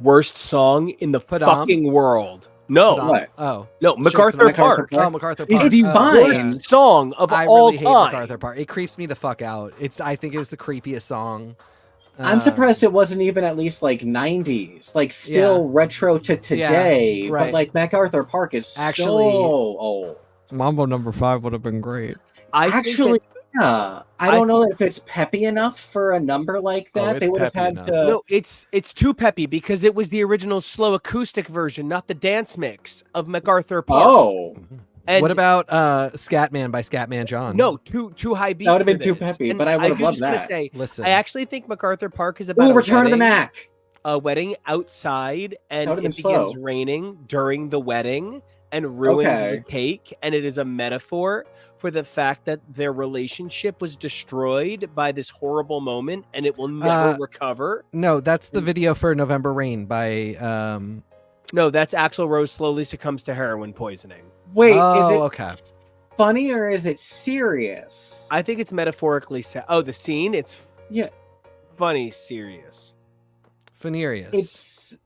[SPEAKER 2] Worst song in the
[SPEAKER 3] Padam?
[SPEAKER 2] Fucking world. No.
[SPEAKER 1] What?
[SPEAKER 3] Oh.
[SPEAKER 2] No, MacArthur Park.
[SPEAKER 3] Oh, MacArthur Park.
[SPEAKER 1] Is the
[SPEAKER 2] worst song of
[SPEAKER 3] I
[SPEAKER 2] all
[SPEAKER 3] really hate
[SPEAKER 2] time.
[SPEAKER 3] MacArthur Park. It creeps me the fuck out. I think it's the creepiest song.
[SPEAKER 1] I'm surprised it wasn't even at least like 90s, like still retro to today.
[SPEAKER 3] right.
[SPEAKER 1] But like MacArthur Park is
[SPEAKER 3] Actually,
[SPEAKER 1] so old.
[SPEAKER 3] Mambo Number 5 would have been great.
[SPEAKER 1] I don't know if it's peppy enough for a number like that. They would have had to.
[SPEAKER 2] No, it's too peppy because it was the original slow acoustic version, not the dance mix of MacArthur Park.
[SPEAKER 1] Oh.
[SPEAKER 2] And
[SPEAKER 3] what about Scatman by Scatman John?
[SPEAKER 2] No, too high beat.
[SPEAKER 1] That would have been too peppy,
[SPEAKER 2] and
[SPEAKER 1] but I would have loved
[SPEAKER 2] just
[SPEAKER 1] that.
[SPEAKER 2] Say,
[SPEAKER 3] listen,
[SPEAKER 2] I actually think MacArthur Park is about
[SPEAKER 1] Return of the Mac.
[SPEAKER 2] A wedding outside, and it begins
[SPEAKER 1] slow.
[SPEAKER 2] raining during the wedding and ruins the cake, and it is a metaphor for the fact that their relationship was destroyed by this horrible moment, and it will never recover.
[SPEAKER 3] No, that's the video for November Rain by.
[SPEAKER 2] No, that's Axl Rose slowly succumbs to heroin poisoning.
[SPEAKER 1] Wait,
[SPEAKER 3] is it
[SPEAKER 1] funny or is it serious?
[SPEAKER 2] I think it's metaphorically sad. Oh, the scene? It's funny, serious.
[SPEAKER 3] Funereous.
[SPEAKER 1] It's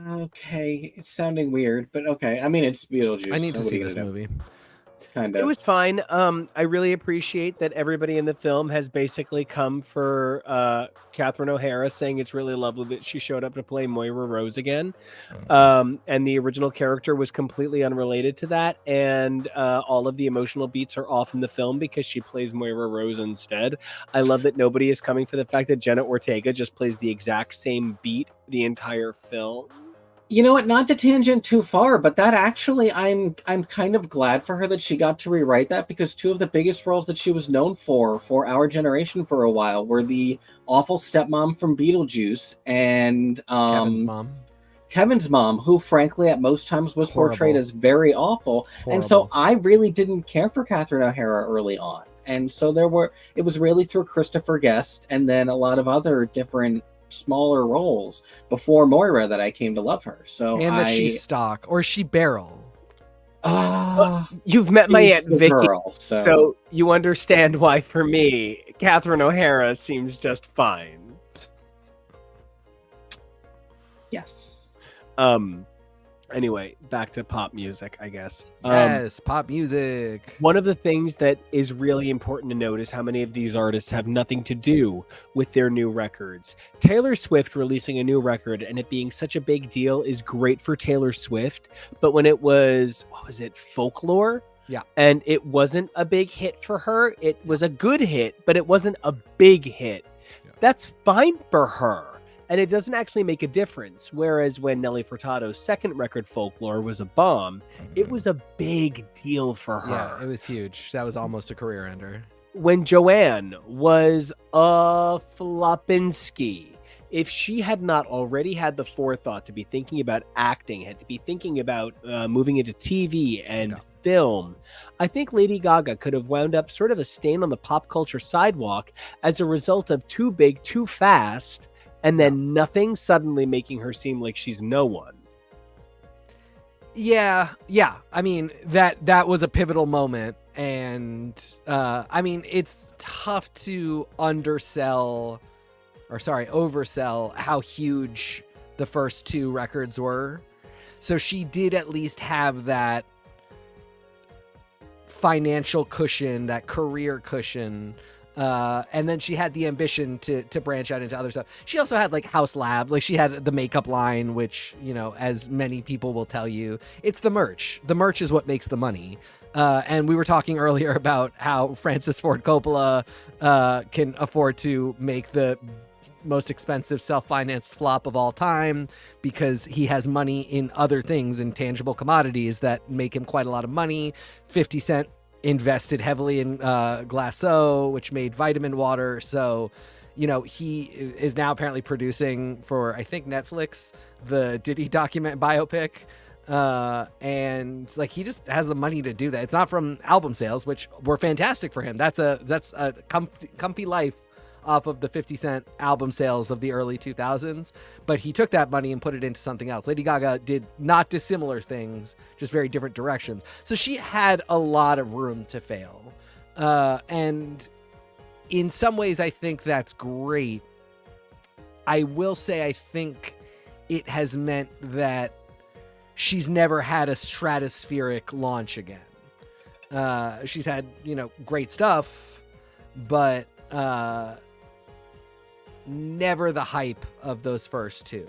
[SPEAKER 1] okay. It's sounding weird, but okay. I mean, it's Beetlejuice.
[SPEAKER 3] I need to see this movie.
[SPEAKER 1] kind
[SPEAKER 2] It
[SPEAKER 1] of.
[SPEAKER 2] was fine. I really appreciate that everybody in the film has basically come for Catherine O'Hara, saying it's really lovely that she showed up to play Moira Rose again. And the original character was completely unrelated to that, and all of the emotional beats are off in the film because she plays Moira Rose instead. I love that nobody is coming for the fact that Jenna Ortega just plays the exact same beat the entire film.
[SPEAKER 1] You know what? Not to tangent too far, but that actually, I'm kind of glad for her that she got to rewrite that, because two of the biggest roles that she was known for our generation for a while were the awful stepmom from Beetlejuice and Kevin's mom, who frankly at most times was portrayed as very awful. And so I really didn't care for Catherine O'Hara early on. And so it was really through Christopher Guest and then a lot of other different smaller roles before Moira that I came to love her. So
[SPEAKER 3] that she's stock or she barrel.
[SPEAKER 2] You've met my Aunt Vicky,
[SPEAKER 1] girl,
[SPEAKER 2] so you understand why for me Catherine O'Hara seems just fine.
[SPEAKER 1] Yes.
[SPEAKER 2] Anyway, back to pop music, I guess.
[SPEAKER 3] Yes, pop music.
[SPEAKER 2] One of the things that is really important to note is how many of these artists have nothing to do with their new records. Taylor Swift releasing a new record and it being such a big deal is great for Taylor Swift. But when it was, Folklore?
[SPEAKER 3] Yeah.
[SPEAKER 2] And it wasn't a big hit for her. It was a good hit, but it wasn't a big hit. Yeah. That's fine for her. And it doesn't actually make a difference. Whereas when Nelly Furtado's second record, Folklore, was a bomb, it was a big deal for her.
[SPEAKER 3] Yeah, it was huge. That was almost a career ender.
[SPEAKER 2] When Joanne was a floppinski, if she had not already had the forethought to be thinking about acting, had to be thinking about moving into TV and film, I think Lady Gaga could have wound up sort of a stain on the pop culture sidewalk as a result of too big, too fast, and then nothing suddenly making her seem like she's no one.
[SPEAKER 3] Yeah. I mean, that was a pivotal moment. And I mean, it's tough to oversell how huge the first two records were. So she did at least have that financial cushion, that career cushion. And then she had the ambition to branch out into other stuff. She also had like House Lab, like she had the makeup line, which, you know, as many people will tell you, it's the merch. The merch is what makes the money. And we were talking earlier about how Francis Ford Coppola can afford to make the most expensive self-financed flop of all time because he has money in other things, in tangible commodities that make him quite a lot of money. 50 Cent invested heavily in Glasso, which made vitamin water. So, you know, he is now apparently producing for, I think, Netflix, the Diddy biopic. And like, he just has the money to do that. It's not from album sales, which were fantastic for him. That's a comfy life off of the 50 Cent album sales of the early 2000s, but he took that money and put it into something else. Lady Gaga did not dissimilar things, just very different directions. So she had a lot of room to fail. And in some ways, I think that's great. I will say, I think it has meant that she's never had a stratospheric launch again. She's had, you know, great stuff, but never the hype of those first two.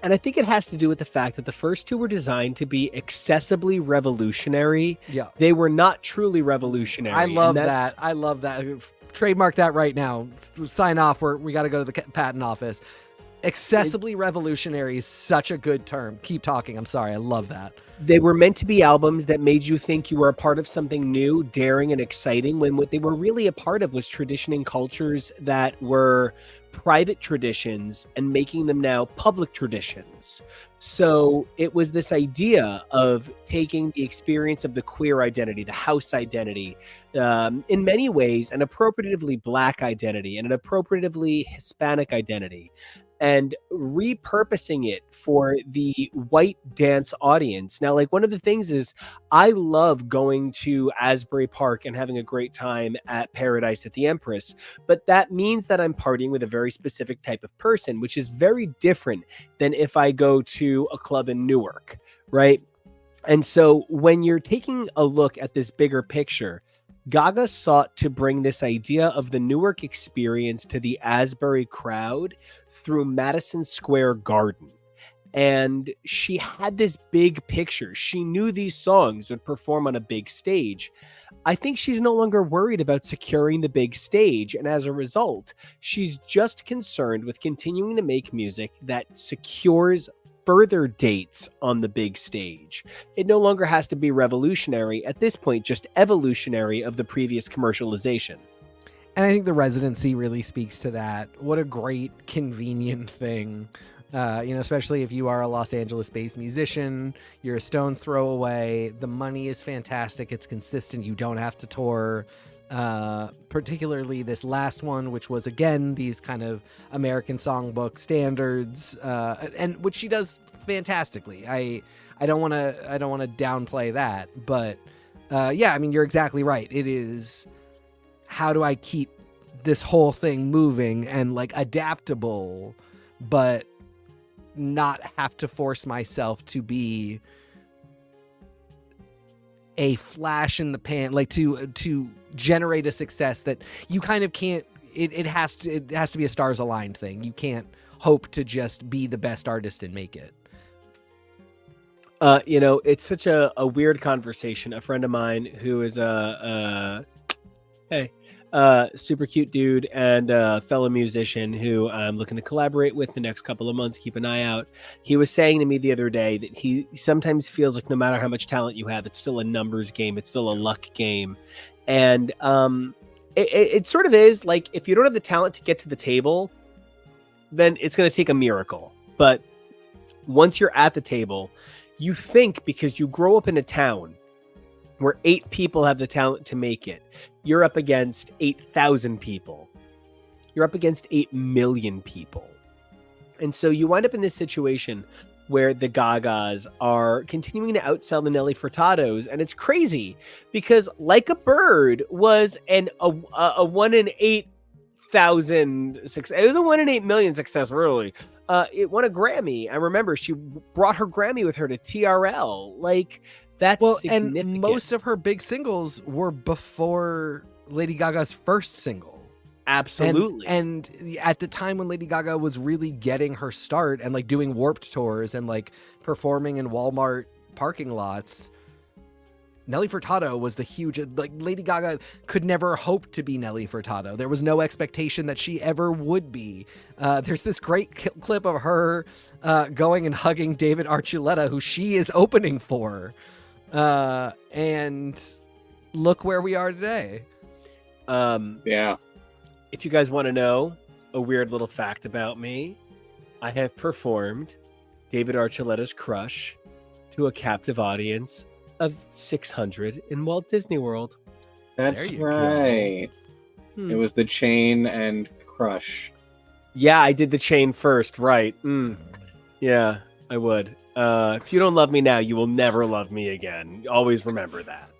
[SPEAKER 2] And I think it has to do with the fact that the first two were designed to be accessibly revolutionary.
[SPEAKER 3] Yeah.
[SPEAKER 2] They were not truly revolutionary.
[SPEAKER 3] I love that. I love that. Trademark that right now. Sign off. We got to go to the patent office. Accessibly revolutionary is such a good term. Keep talking. I'm sorry. I love that.
[SPEAKER 2] They were meant to be albums that made you think you were a part of something new, daring, and exciting, when what they were really a part of was tradition and cultures that were private traditions and making them now public traditions. So it was this idea of taking the experience of the queer identity, the house identity, in many ways, an appropriatively Black identity and an appropriatively Hispanic identity, and repurposing it for the white dance audience. Now, like, one of the things is I love going to Asbury Park and having a great time at Paradise at the Empress, but that means that I'm partying with a very specific type of person, which is very different than if I go to a club in Newark, right? And so when you're taking a look at this bigger picture, Gaga sought to bring this idea of the Newark experience to the Asbury crowd through Madison Square Garden. And she had this big picture. She knew these songs would perform on a big stage. I think she's no longer worried about securing the big stage. And as a result, she's just concerned with continuing to make music that secures further dates on the big stage. It no longer has to be revolutionary. At this point, just evolutionary of the previous commercialization.
[SPEAKER 3] And I think the residency really speaks to that. What a great, convenient thing. Especially if you are a Los Angeles-based musician, you're a stone's throw away. The money is fantastic. It's consistent. You don't have to tour. Particularly this last one, which was, again, these kind of American songbook standards, and which she does fantastically. I don't want to downplay that, but you're exactly right. It is, how do I keep this whole thing moving and like adaptable, but not have to force myself to be a flash in the pan, like to generate a success that you kind of can't. It has to be a stars aligned thing. You can't hope to just be the best artist and make it.
[SPEAKER 2] It's such a weird conversation. A friend of mine who is super cute dude and a fellow musician who I'm looking to collaborate with the next couple of months. Keep an eye out. He was saying to me the other day that he sometimes feels like no matter how much talent you have, it's still a numbers game. It's still a luck game. And it sort of is like, if you don't have the talent to get to the table, then it's going to take a miracle. But once you're at the table, you think, because you grow up in a town where 8 people have the talent to make it, you're up against 8,000 people. You're up against 8 million people. And so you wind up in this situation where the Gagas are continuing to outsell the Nelly Furtados. And it's crazy because Like a Bird was a 1 in 8,000 success. It was a 1 in 8 million success, really. It won a Grammy. I remember she brought her Grammy with her to TRL. Like, that's significant.
[SPEAKER 3] And most of her big singles were before Lady Gaga's first single.
[SPEAKER 2] Absolutely.
[SPEAKER 3] And at the time when Lady Gaga was really getting her start and like doing Warped tours and like performing in Walmart parking lots, Nelly Furtado was the huge, like, Lady Gaga could never hope to be Nelly Furtado. There was no expectation that she ever would be. There's this great clip of her going and hugging David Archuleta, who she is opening for. And look where we are today.
[SPEAKER 1] Yeah.
[SPEAKER 2] If you guys want to know a weird little fact about me, I have performed David Archuleta's Crush to a captive audience of 600 in Walt Disney World.
[SPEAKER 1] That's right. It was the Chain and Crush.
[SPEAKER 2] Yeah, I did the Chain first, right. Yeah, I would. If you don't love me now, you will never love me again. Always remember that.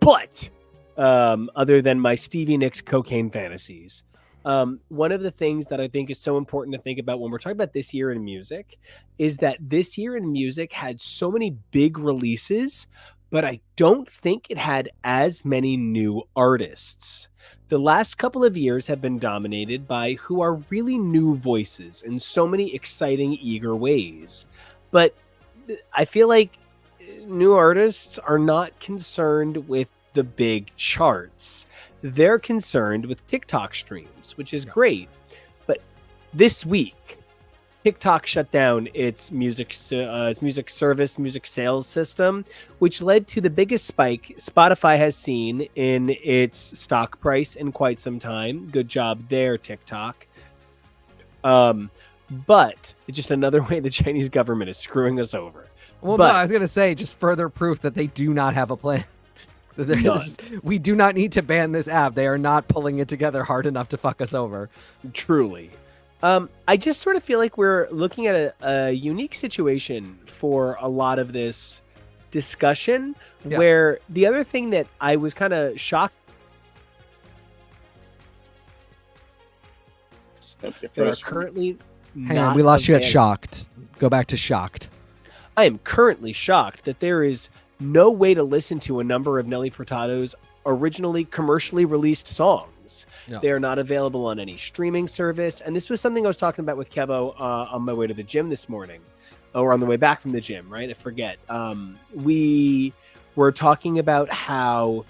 [SPEAKER 2] But other than my Stevie Nicks cocaine fantasies, one of the things that I think is so important to think about when we're talking about this year in music is that this year in music had so many big releases, but I don't think it had as many new artists. The last couple of years have been dominated by who are really new voices in so many exciting, eager ways. But I feel like new artists are not concerned with the big charts. They're concerned with TikTok streams, which is great. But this week, TikTok shut down its music service, music sales system, which led to the biggest spike Spotify has seen in its stock price in quite some time. Good job there, TikTok. But it's just another way the Chinese government is screwing us over.
[SPEAKER 3] Well, no, I was going to say, just further proof that they do not have a plan. We do not need to ban this app. They are not pulling it together hard enough to fuck us over.
[SPEAKER 2] Truly. I just sort of feel like we're looking at a unique situation for a lot of this discussion, where the other thing that I was kind of shocked.
[SPEAKER 1] There
[SPEAKER 2] are currently
[SPEAKER 3] Hang on, we lost you at shocked. Go back to shocked.
[SPEAKER 2] I am currently shocked that there is no way to listen to a number of Nelly Furtado's originally commercially released songs.
[SPEAKER 3] Yeah.
[SPEAKER 2] They are not available on any streaming service. And this was something I was talking about with Kevo on my way to the gym this morning, or on the way back from the gym, right? I forget. We were talking about how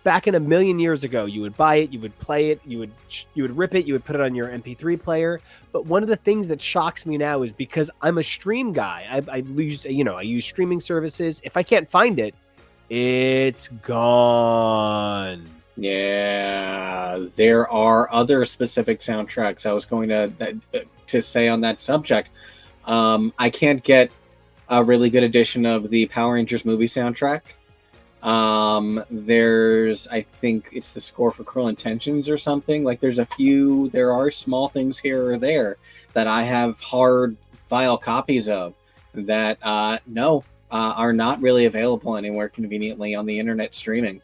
[SPEAKER 2] back in a million years ago, you would buy it, you would play it, you would rip it, you would put it on your MP3 player. But one of the things that shocks me now is because I'm a stream guy. I use streaming services. If I can't find it, it's gone.
[SPEAKER 1] Yeah, there are other specific soundtracks I was going to say on that subject. I can't get a really good edition of the Power Rangers movie soundtrack. I think it's the score for Cruel Intentions or something. Like there are small things here or there that I have hard file copies of that are not really available anywhere conveniently on the internet streaming.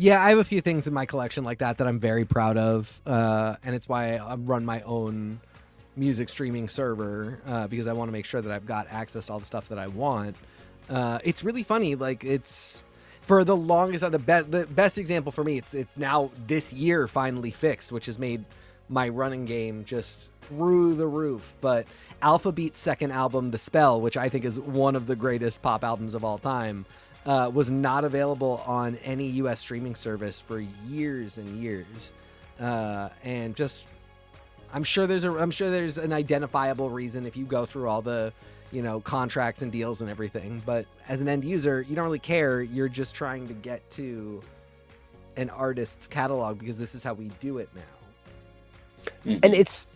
[SPEAKER 3] Yeah, I have a few things in my collection like that I'm very proud of, and it's why I run my own music streaming server, because I want to make sure that I've got access to all the stuff that I want. It's really funny. Like, it's for the longest, the best example for me. It's now this year finally fixed, which has made my running game just through the roof. But Alphabeat's second album, The Spell, which I think is one of the greatest pop albums of all time, was not available on any U.S. streaming service for years and years, and just I'm sure there's an identifiable reason if you go through all the contracts and deals and everything. But as an end user, you don't really care. You're just trying to get to an artist's catalog because this is how we do it now.
[SPEAKER 2] Mm-hmm. And it's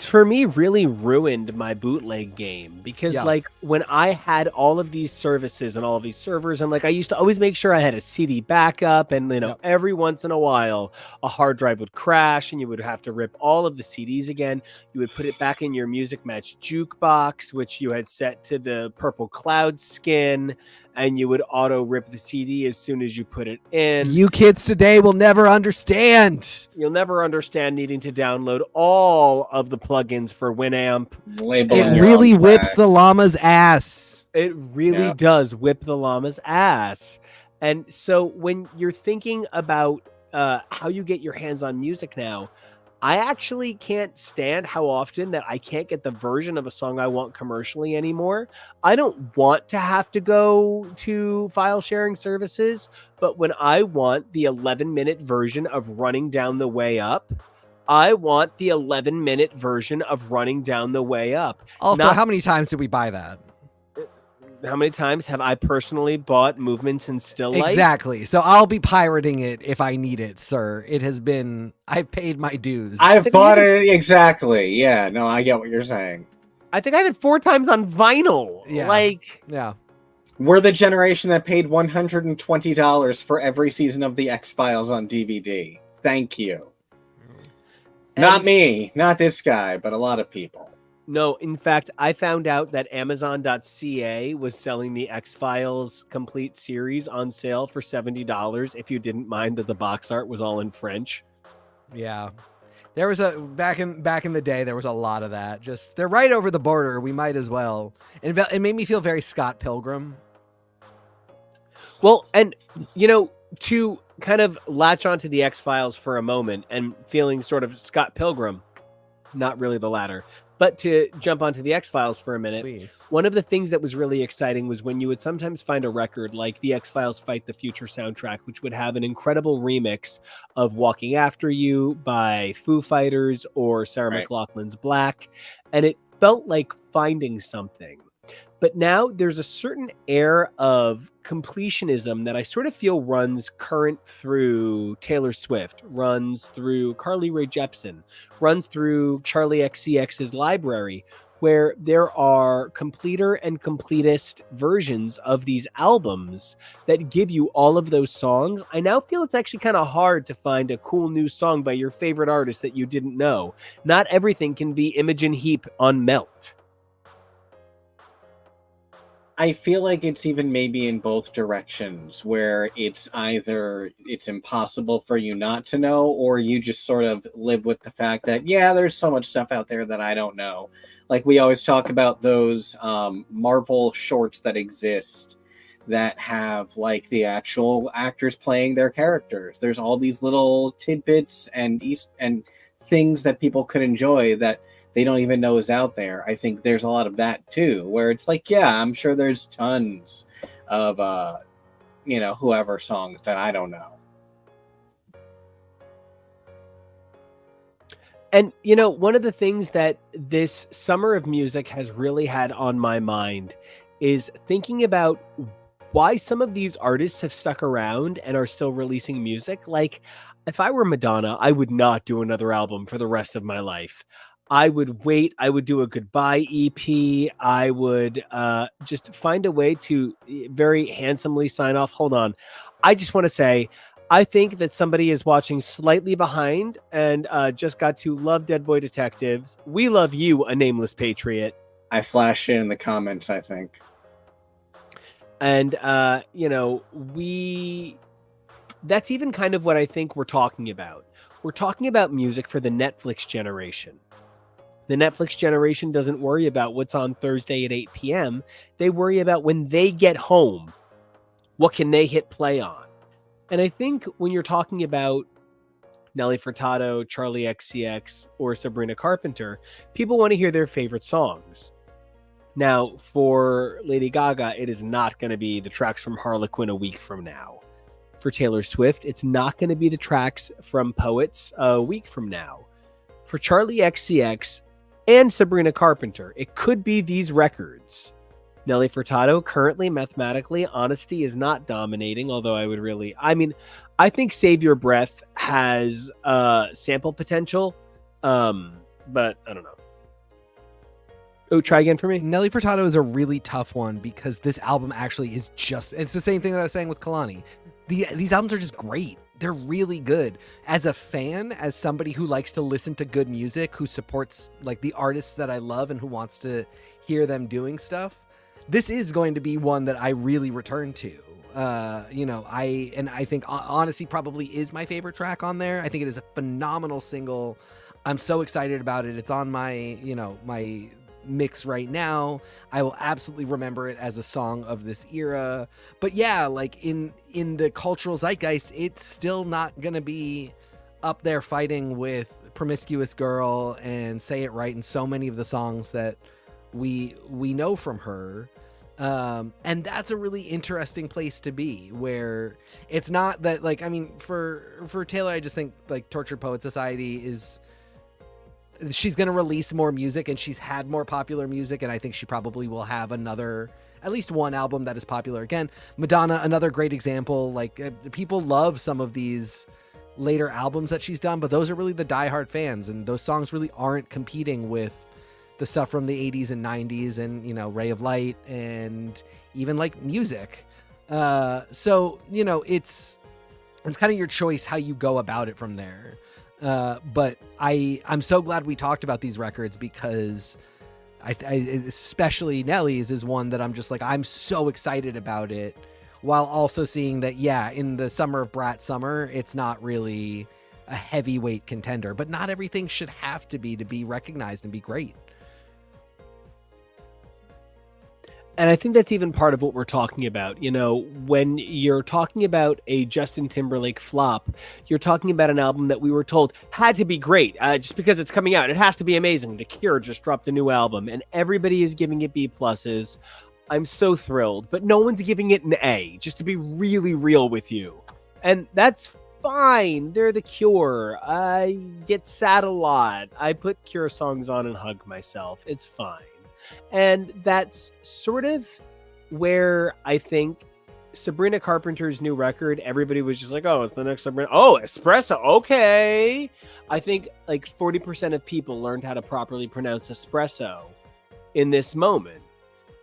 [SPEAKER 2] for me really ruined my bootleg game because like when I had all of these services and all of these servers, and like I used to always make sure I had a CD backup, and every once in a while a hard drive would crash and you would have to rip all of the CDs again. You would put it back in your Music Match jukebox, which you had set to the purple cloud skin, and you would auto rip the CD as soon as you put it in.
[SPEAKER 3] You kids today will never understand.
[SPEAKER 2] You'll never understand needing to download all of the plugins for Winamp.
[SPEAKER 3] It really whips the llama's ass.
[SPEAKER 2] It really does whip the llama's ass. And so when you're thinking about how you get your hands on music now, I actually can't stand how often that I can't get the version of a song I want commercially anymore. I don't want to have to go to file sharing services, but when I want the 11-minute version of Running Down the Way Up, I want the 11-minute version of Running Down the Way Up.
[SPEAKER 3] Also, how many times did we buy that?
[SPEAKER 2] How many times have I personally bought Movements in Still Life?
[SPEAKER 3] Exactly. So I'll be pirating it if I need it, sir. I've paid my dues.
[SPEAKER 1] I've bought it. Exactly. Yeah. No, I get what you're saying.
[SPEAKER 2] I think I have it 4 times on vinyl.
[SPEAKER 3] Yeah.
[SPEAKER 1] We're the generation that paid $120 for every season of The X-Files on DVD. Thank you. Not me. Not this guy, but a lot of people.
[SPEAKER 2] No, in fact, I found out that Amazon.ca was selling the X-Files complete series on sale for $70 if you didn't mind that the box art was all in French.
[SPEAKER 3] Yeah. There was back in the day, there was a lot of that. Just, they're right over the border. We might as well. And it made me feel very Scott Pilgrim.
[SPEAKER 2] Well, and, to kind of latch onto the X-Files for a moment and feeling sort of Scott Pilgrim, not really the latter. But to jump onto the X-Files for a minute,
[SPEAKER 3] please.
[SPEAKER 2] One of the things that was really exciting was when you would sometimes find a record like the X-Files Fight the Future soundtrack, which would have an incredible remix of Walking After You by Foo Fighters or Sarah McLachlan's Black. And it felt like finding something. But now there's a certain air of completionism that I sort of feel runs current through Taylor Swift, runs through Carly Rae Jepsen, runs through Charli XCX's library, where there are completer and completist versions of these albums that give you all of those songs. I now feel it's actually kind of hard to find a cool new song by your favorite artist that you didn't know. Not everything can be Imogen Heap on Melt.
[SPEAKER 1] I feel like it's even maybe in both directions, where it's either it's impossible for you not to know, or you just sort of live with the fact that, yeah, there's so much stuff out there that I don't know. Like we always talk about those Marvel shorts that exist that have like the actual actors playing their characters. There's all these little tidbits and things that people could enjoy that they don't even know is out there. I think there's a lot of that too, where it's like, yeah, I'm sure there's tons of whoever songs that I don't know.
[SPEAKER 2] And one of the things that this summer of music has really had on my mind is thinking about why some of these artists have stuck around and are still releasing music. Like, if I were Madonna, I would not do another album for the rest of my life. I would wait. I would do a goodbye EP. I would just find a way to very handsomely sign off. Hold on. I just want to say, I think that somebody is watching slightly behind and just got to love Dead Boy Detectives. We love you, a nameless patriot.
[SPEAKER 1] I flashed it in the comments, I think.
[SPEAKER 2] And, that's even kind of what I think we're talking about. We're talking about music for the Netflix generation. The Netflix generation doesn't worry about what's on Thursday at 8 p.m. They worry about when they get home, what can they hit play on? And I think when you're talking about Nelly Furtado, Charli XCX, or Sabrina Carpenter, people want to hear their favorite songs. Now, for Lady Gaga, it is not going to be the tracks from Harlequinn a week from now. For Taylor Swift, it's not going to be the tracks from Poets a week from now. For Charli XCX and Sabrina Carpenter, it could be these records. Nelly Furtado, currently, mathematically, Honesty is not dominating, although I think Save Your Breath has sample potential, but I don't know. Oh, try again for me.
[SPEAKER 3] Nelly Furtado is a really tough one because this album actually is it's the same thing that I was saying with Kalani. These albums are just great. They're really good. As a fan, as somebody who likes to listen to good music, who supports like the artists that I love and who wants to hear them doing stuff, this is going to be one that I really return to. I think Honesty probably is my favorite track on there. I think it is a phenomenal single. I'm so excited about it. It's on my mix right now. I will absolutely remember it as a song of this era. But yeah, like in the cultural zeitgeist, it's still not gonna be up there fighting with Promiscuous Girl and Say It Right and so many of the songs that we know from her. And that's a really interesting place to be, where it's not that, like, I mean, for Taylor, I just think like Tortured Poet Society she's going to release more music, and she's had more popular music, and I think she probably will have at least one album that is popular again. Madonna, another great example. Like, people love some of these later albums that she's done, but those are really the diehard fans, and those songs really aren't competing with the stuff from the 80s and 90s and, Ray of Light and even like Music. So, it's kind of your choice how you go about it from there. But I'm so glad we talked about these records, because I especially Nelly's is one that I'm just like, I'm so excited about it, while also seeing that, yeah, in the summer of Brat Summer, it's not really a heavyweight contender, but not everything should have to be recognized and be great.
[SPEAKER 2] And I think that's even part of what we're talking about. When you're talking about a Justin Timberlake flop, you're talking about an album that we were told had to be great. Just because it's coming out, it has to be amazing. The Cure just dropped a new album, and everybody is giving it B pluses. I'm so thrilled, but no one's giving it an A, just to be really real with you. And that's fine. They're the Cure. I get sad a lot. I put Cure songs on and hug myself. It's fine. And that's sort of where I think Sabrina Carpenter's new record, everybody was just like, oh, it's the next Sabrina. Oh, espresso. Okay. I think like 40% of people learned how to properly pronounce espresso in this moment,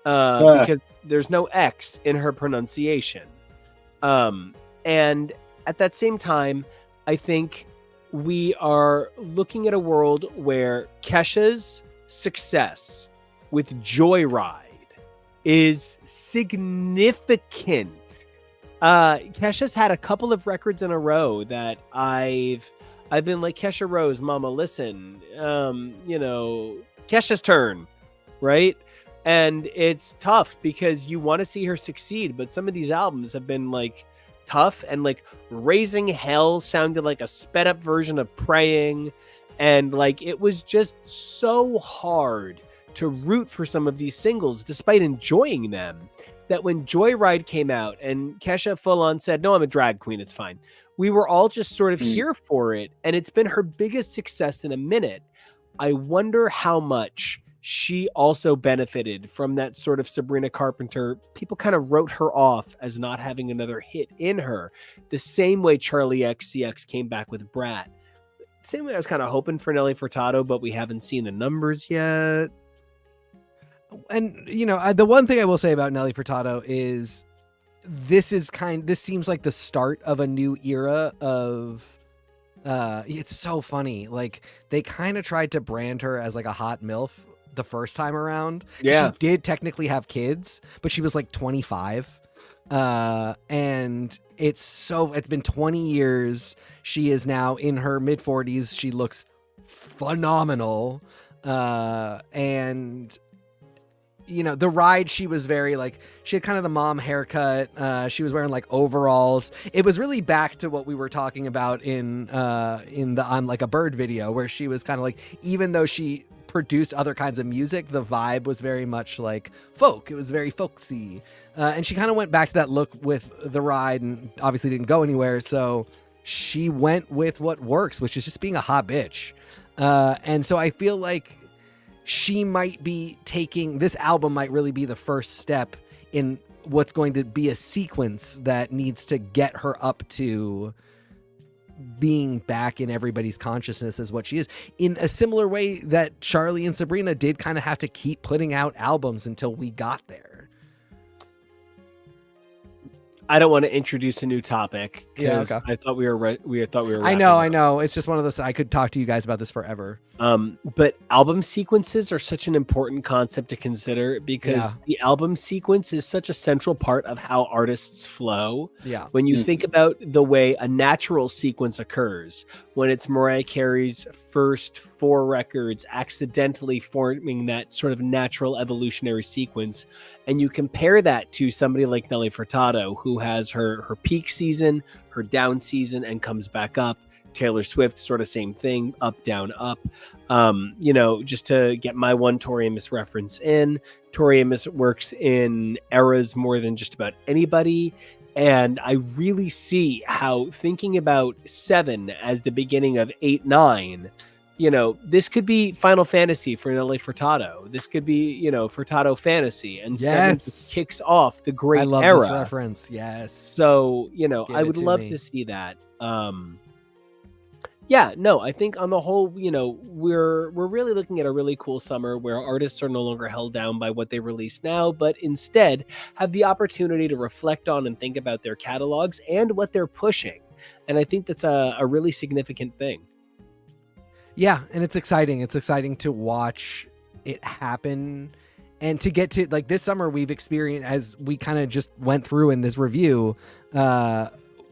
[SPEAKER 2] because there's no X in her pronunciation. And at that same time, I think we are looking at a world where Kesha's success with Joyride is significant. Kesha's had a couple of records in a row that I've been like, Kesha Rose, mama, listen, Kesha's turn, right? And it's tough because you want to see her succeed, but some of these albums have been like tough, and like Raising Hell sounded like a sped up version of Praying, and like it was just so hard to root for some of these singles despite enjoying them, that when Joyride came out and Kesha full on said, no, I'm a drag queen, it's fine, we were all just sort of here for it, and it's been her biggest success in a minute. I wonder how much she also benefited from that sort of Sabrina Carpenter. People kind of wrote her off as not having another hit in her, the same way Charli XCX came back with Brat. Same way I was kind of hoping for Nelly Furtado, but we haven't seen the numbers yet.
[SPEAKER 3] And the one thing I will say about Nelly Furtado is this seems like the start of a new era of it's so funny, like they kind of tried to brand her as like a hot MILF the first time around.
[SPEAKER 2] Yeah,
[SPEAKER 3] she did technically have kids, but she was like 25, and it's been 20 years. She is now in her mid 40s. She looks phenomenal, and the ride, she was very like, she had kind of the mom haircut. She was wearing like overalls. It was really back to what we were talking about in the I'm Like a Bird video, where she was kind of like, even though she produced other kinds of music, the vibe was very much like folk. It was very folksy. And she kind of went back to that look with the ride, and obviously didn't go anywhere. So she went with what works, which is just being a hot bitch. And so I feel like she might be this album might really be the first step in what's going to be a sequence that needs to get her up to being back in everybody's consciousness as what she is, in a similar way that Charli and Sabrina did kind of have to keep putting out albums until we got there.
[SPEAKER 2] I don't want to introduce a new topic because
[SPEAKER 3] okay.
[SPEAKER 2] I thought we were
[SPEAKER 3] I know. It's just one of those. I could talk to you guys about this forever.
[SPEAKER 2] But album sequences are such an important concept to consider, because the album sequence is such a central part of how artists flow.
[SPEAKER 3] Yeah.
[SPEAKER 2] When you think about the way a natural sequence occurs, when it's Mariah Carey's first 4 records accidentally forming that sort of natural evolutionary sequence, and you compare that to somebody like Nelly Furtado, who has her peak season, her down season, and comes back up. Taylor Swift, sort of same thing, up, down, up. Just to get my one Tori Amos reference in, Tori Amos works in eras more than just about anybody. And I really see how thinking about 7 as the beginning of 8, 9, this could be Final Fantasy for Nelly Furtado. This could be, Furtado Fantasy, and 7 kicks off the great era.
[SPEAKER 3] I love this reference. Yes.
[SPEAKER 2] So, I would love to see that. I think on the whole, we're really looking at a really cool summer where artists are no longer held down by what they release now, but instead have the opportunity to reflect on and think about their catalogs and what they're pushing. And I think that's a really significant thing.
[SPEAKER 3] Yeah, and it's exciting. It's exciting to watch it happen, and to get to like this summer we've experienced, as we kind of just went through in this review,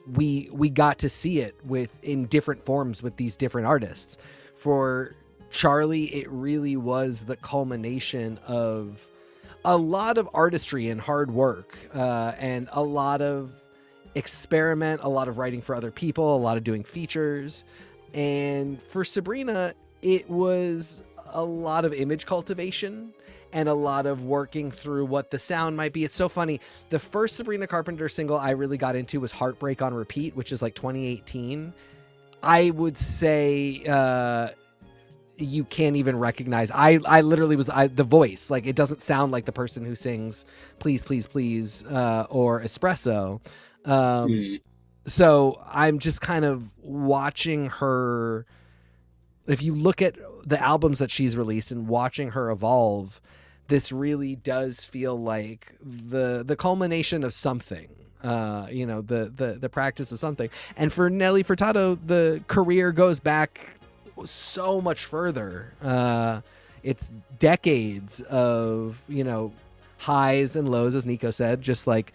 [SPEAKER 3] we got to see it in different forms with these different artists. For Charli, it really was the culmination of a lot of artistry and hard work, and a lot of experiment, a lot of writing for other people, a lot of doing features. And for Sabrina, it was a lot of image cultivation and a lot of working through what the sound might be. It's so funny. The first Sabrina Carpenter single I really got into was Heartbreak on Repeat, which is like 2018. I would say you can't even recognize. I literally was the voice. Like, it doesn't sound like the person who sings Please, Please, Please or Espresso. So I'm just kind of watching her. If you look at the albums that she's released and watching her evolve, this really does feel like the culmination of something, the practice of something. And for Nelly Furtado, the career goes back so much further. It's decades of, highs and lows, as Nico said, just like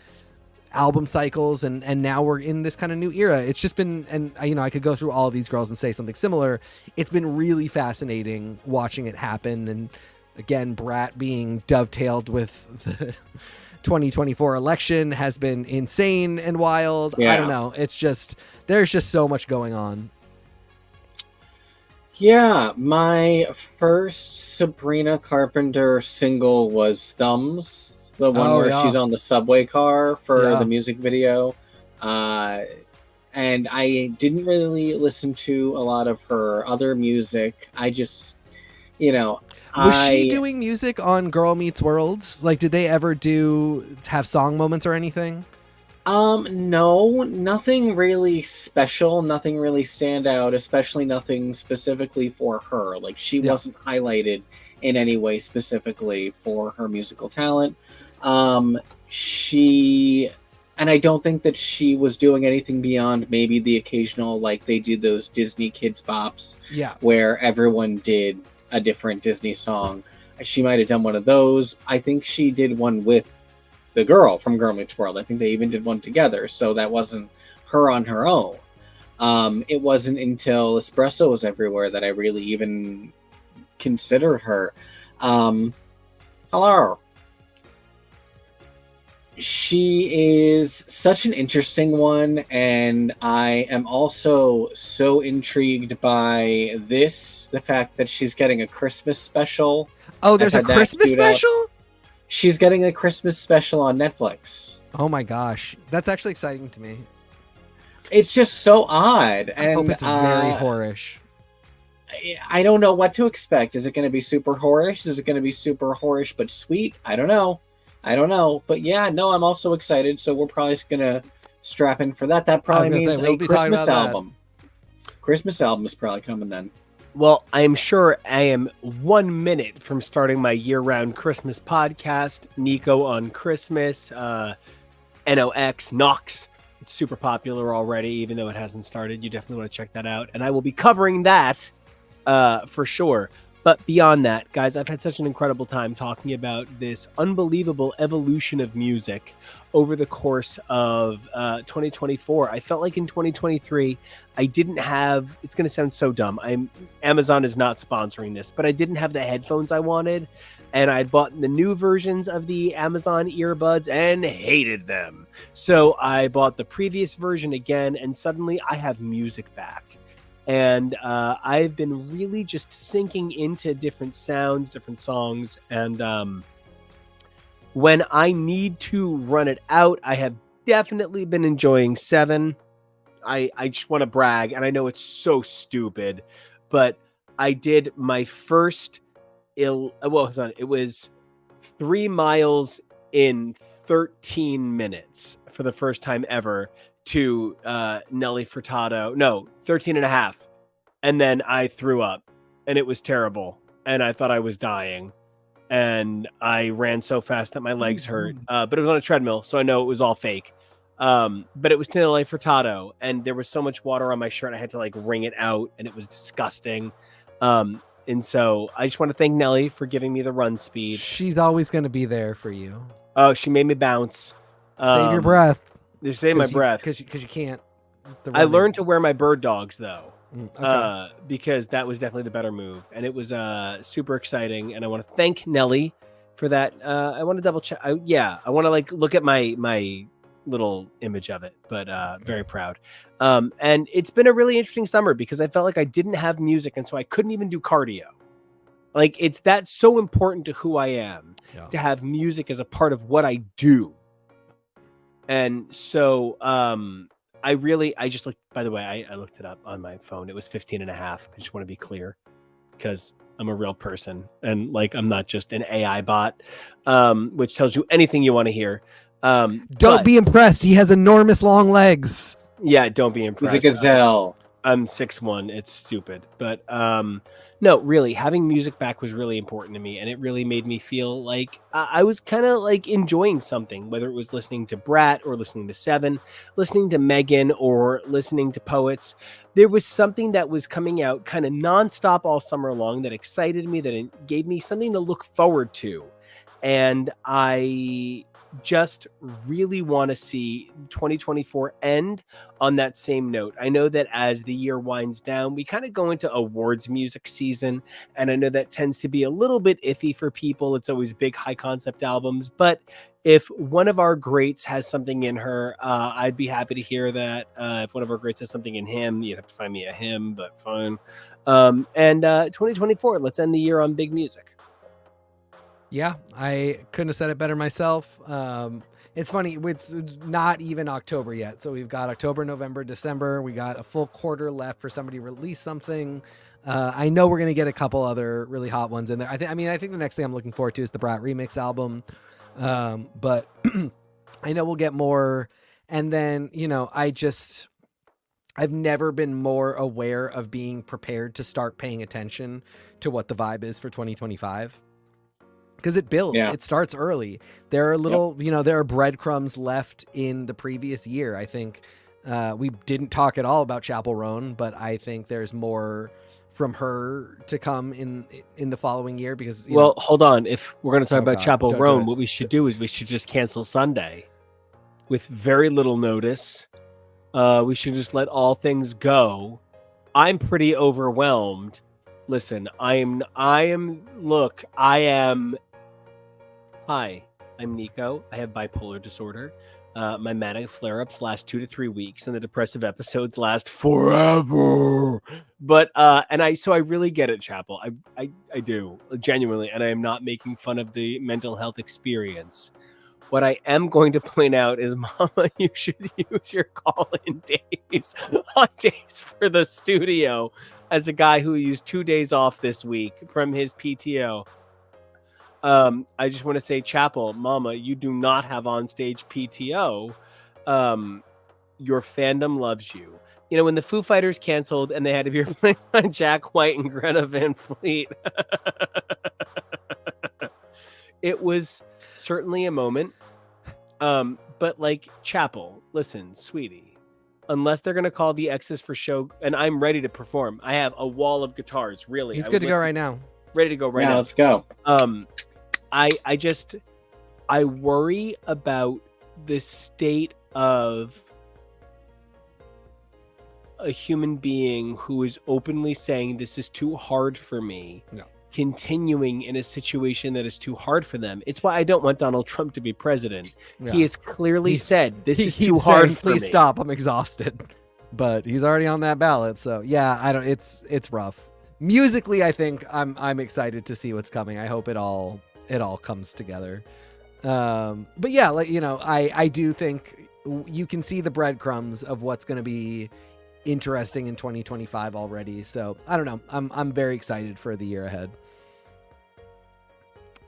[SPEAKER 3] album cycles, and now we're in this kind of new era. It's just been, and I could go through all of these girls and say something similar. It's been really fascinating watching it happen, and again, Brat being dovetailed with the 2024 election has been insane and wild. I don't know. It's just, there's just so much going on.
[SPEAKER 1] Yeah, my first Sabrina Carpenter single was Thumbs, the one where she's on the subway car for the music video. And I didn't really listen to a lot of her other music. I just,
[SPEAKER 3] Was she doing music on Girl Meets World? Like, did they ever have song moments or anything?
[SPEAKER 1] No, nothing really special, nothing really stand out, especially nothing specifically for her. Like, she wasn't highlighted in any way specifically for her musical talent. And I don't think that she was doing anything beyond maybe the occasional, like they do those Disney Kids Bops, where everyone did a different Disney song. She might have done one of those. I think she did one with the girl from Girl Meets World. I think they even did one together, so that wasn't her on her own. It wasn't until Espresso Was Everywhere that I really even considered her. Hello. She is such an interesting one, and I am also so intrigued by the fact that she's getting a Christmas special.
[SPEAKER 3] Oh, there's a Christmas special?
[SPEAKER 1] She's getting a Christmas special on Netflix.
[SPEAKER 3] Oh my gosh. That's actually exciting to me.
[SPEAKER 1] It's just so odd.
[SPEAKER 3] I hope it's very whorish.
[SPEAKER 1] I don't know what to expect. Is it going to be super whorish? Is it going to be super whorish but sweet? I don't know. But yeah, no, I'm also excited. So we're probably just going to strap in for that. That probably means a Christmas album. Christmas album is probably coming then.
[SPEAKER 2] Well, I'm sure I am 1 minute from starting my year-round Christmas podcast, Nico on Christmas, NOX, Nox. It's super popular already, even though it hasn't started. You definitely want to check that out. And I will be covering that for sure. But beyond that, guys, I've had such an incredible time talking about this unbelievable evolution of music over the course of 2024. I felt like in 2023, I didn't have, it's going to sound so dumb. Amazon is not sponsoring this, but I didn't have the headphones I wanted. And I bought the new versions of the Amazon earbuds and hated them. So I bought the previous version again, and suddenly I have music back. And I've been really just sinking into different sounds, different songs. And when I need to run it out, I have definitely been enjoying 7. I just want to brag, and I know it's so stupid, but I did my first it was 3 miles in 13 minutes for the first time ever to Nelly Furtado. No, 13 and a half. And then I threw up, and it was terrible. And I thought I was dying. And I ran so fast that my legs hurt. But it was on a treadmill, so I know it was all fake. But it was to Nelly Furtado, and there was so much water on my shirt, I had to like wring it out, and it was disgusting. And so I just want to thank Nelly for giving me the run speed.
[SPEAKER 3] She's always going to be there for you.
[SPEAKER 2] Oh, she made me bounce.
[SPEAKER 3] Save your breath.
[SPEAKER 2] They save my breath.
[SPEAKER 3] Because you can't.
[SPEAKER 2] I learned to wear my bird dogs, though.
[SPEAKER 3] Okay.
[SPEAKER 2] Because that was definitely the better move. And it was super exciting. And I want to thank Nelly for that. I want to double check. I want to like look at my little image of it, but very proud. And it's been a really interesting summer because I felt like I didn't have music, and so I couldn't even do cardio. Like, it's that's so important to who I am, to have music as a part of what I do. And so I just looked, by the way, I looked it up on my phone. It was 15 and a half. I just want to be clear because I'm a real person, and like, I'm not just an AI bot, which tells you anything you want to hear.
[SPEAKER 3] Don't be impressed. He has enormous long legs.
[SPEAKER 2] Yeah, don't be impressed.
[SPEAKER 1] He's a gazelle.
[SPEAKER 2] I'm 6'1". It's stupid. But no, really, having music back was really important to me. And it really made me feel like I was kind of like enjoying something, whether it was listening to Brat or listening to 7, listening to Megan or listening to Poets. There was something that was coming out kind of nonstop all summer long that excited me, that it gave me something to look forward to. And I just really want to see 2024 end on that same note. I know that as the year winds down, we kind of go into awards music season, and I know that tends to be a little bit iffy for people. It's always big high concept albums, but if one of our greats has something in her, I'd be happy to hear that. If one of our greats has something in him, you'd have to find me a him, but fine. And 2024, let's end the year on big music.
[SPEAKER 3] Yeah, I couldn't have said it better myself. It's funny, it's not even October yet. So we've got October, November, December. We got a full quarter left for somebody to release something. I know we're going to get a couple other really hot ones in there. I think the next thing I'm looking forward to is the Brat remix album. But I know we'll get more. And then, I've never been more aware of being prepared to start paying attention to what the vibe is for 2025. Because it builds, It starts early. There are there are breadcrumbs left in the previous year. I think we didn't talk at all about Chappell Roan, but I think there's more from her to come in the following year. Because
[SPEAKER 2] hold on, if we're going to talk about Chappell Roan, what we should do is we should just cancel Sunday with very little notice. We should just let all things go. I'm pretty overwhelmed. Listen, Hi, I'm Nico. I have bipolar disorder. My manic flare-ups last 2 to 3 weeks, and the depressive episodes last forever. But so I really get it, Chappell. I do genuinely, and I am not making fun of the mental health experience. What I am going to point out is, Mama, you should use your call-in days on days for the studio. As a guy who used 2 days off this week from his PTO. I just want to say, Chappell, Mama, you do not have on stage PTO. Your fandom loves you. When the Foo Fighters canceled and they had to be replaced by Jack White and Greta Van Fleet, it was certainly a moment. But Chappell, listen, sweetie, unless they're going to call the X's for show, and I'm ready to perform. I have a wall of guitars, really.
[SPEAKER 3] He's good to go right now.
[SPEAKER 2] Ready to go right now.
[SPEAKER 1] Let's go.
[SPEAKER 2] I worry about the state of a human being who is openly saying this is too hard for me, continuing in a situation that is too hard for them. It's why I don't want Donald Trump to be president. Yeah. He has clearly said this is too hard for me.
[SPEAKER 3] Please stop. I'm exhausted. But he's already on that ballot. So yeah, it's rough. Musically, I think I'm excited to see what's coming. I hope it all comes together. But yeah, I do think you can see the breadcrumbs of what's going to be interesting in 2025 already. So I don't know. I'm very excited for the year ahead.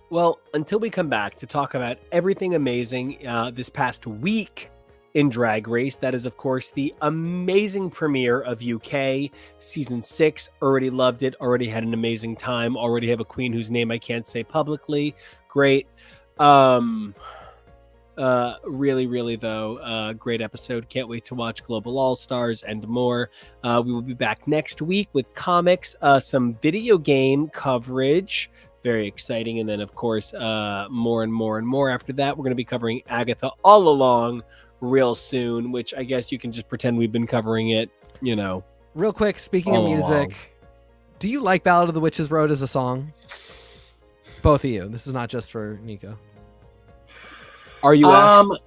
[SPEAKER 2] Well, until we come back to talk about everything amazing this past week in Drag Race, that is, of course, the amazing premiere of UK season 6. Already loved it. Already had an amazing time. Already have a queen whose name I can't say publicly. Great. Really though, great episode. Can't wait to watch Global All Stars and more. We will be back next week with comics, some video game coverage. Very exciting. And then, of course, more and more after that. We're going to be covering Agatha All Along real soon, which I guess you can just pretend we've been covering it,
[SPEAKER 3] Real quick, speaking of music, do you like Ballad of the Witches Road as a song? Both of you. This is not just for Nico.
[SPEAKER 2] Are you asking?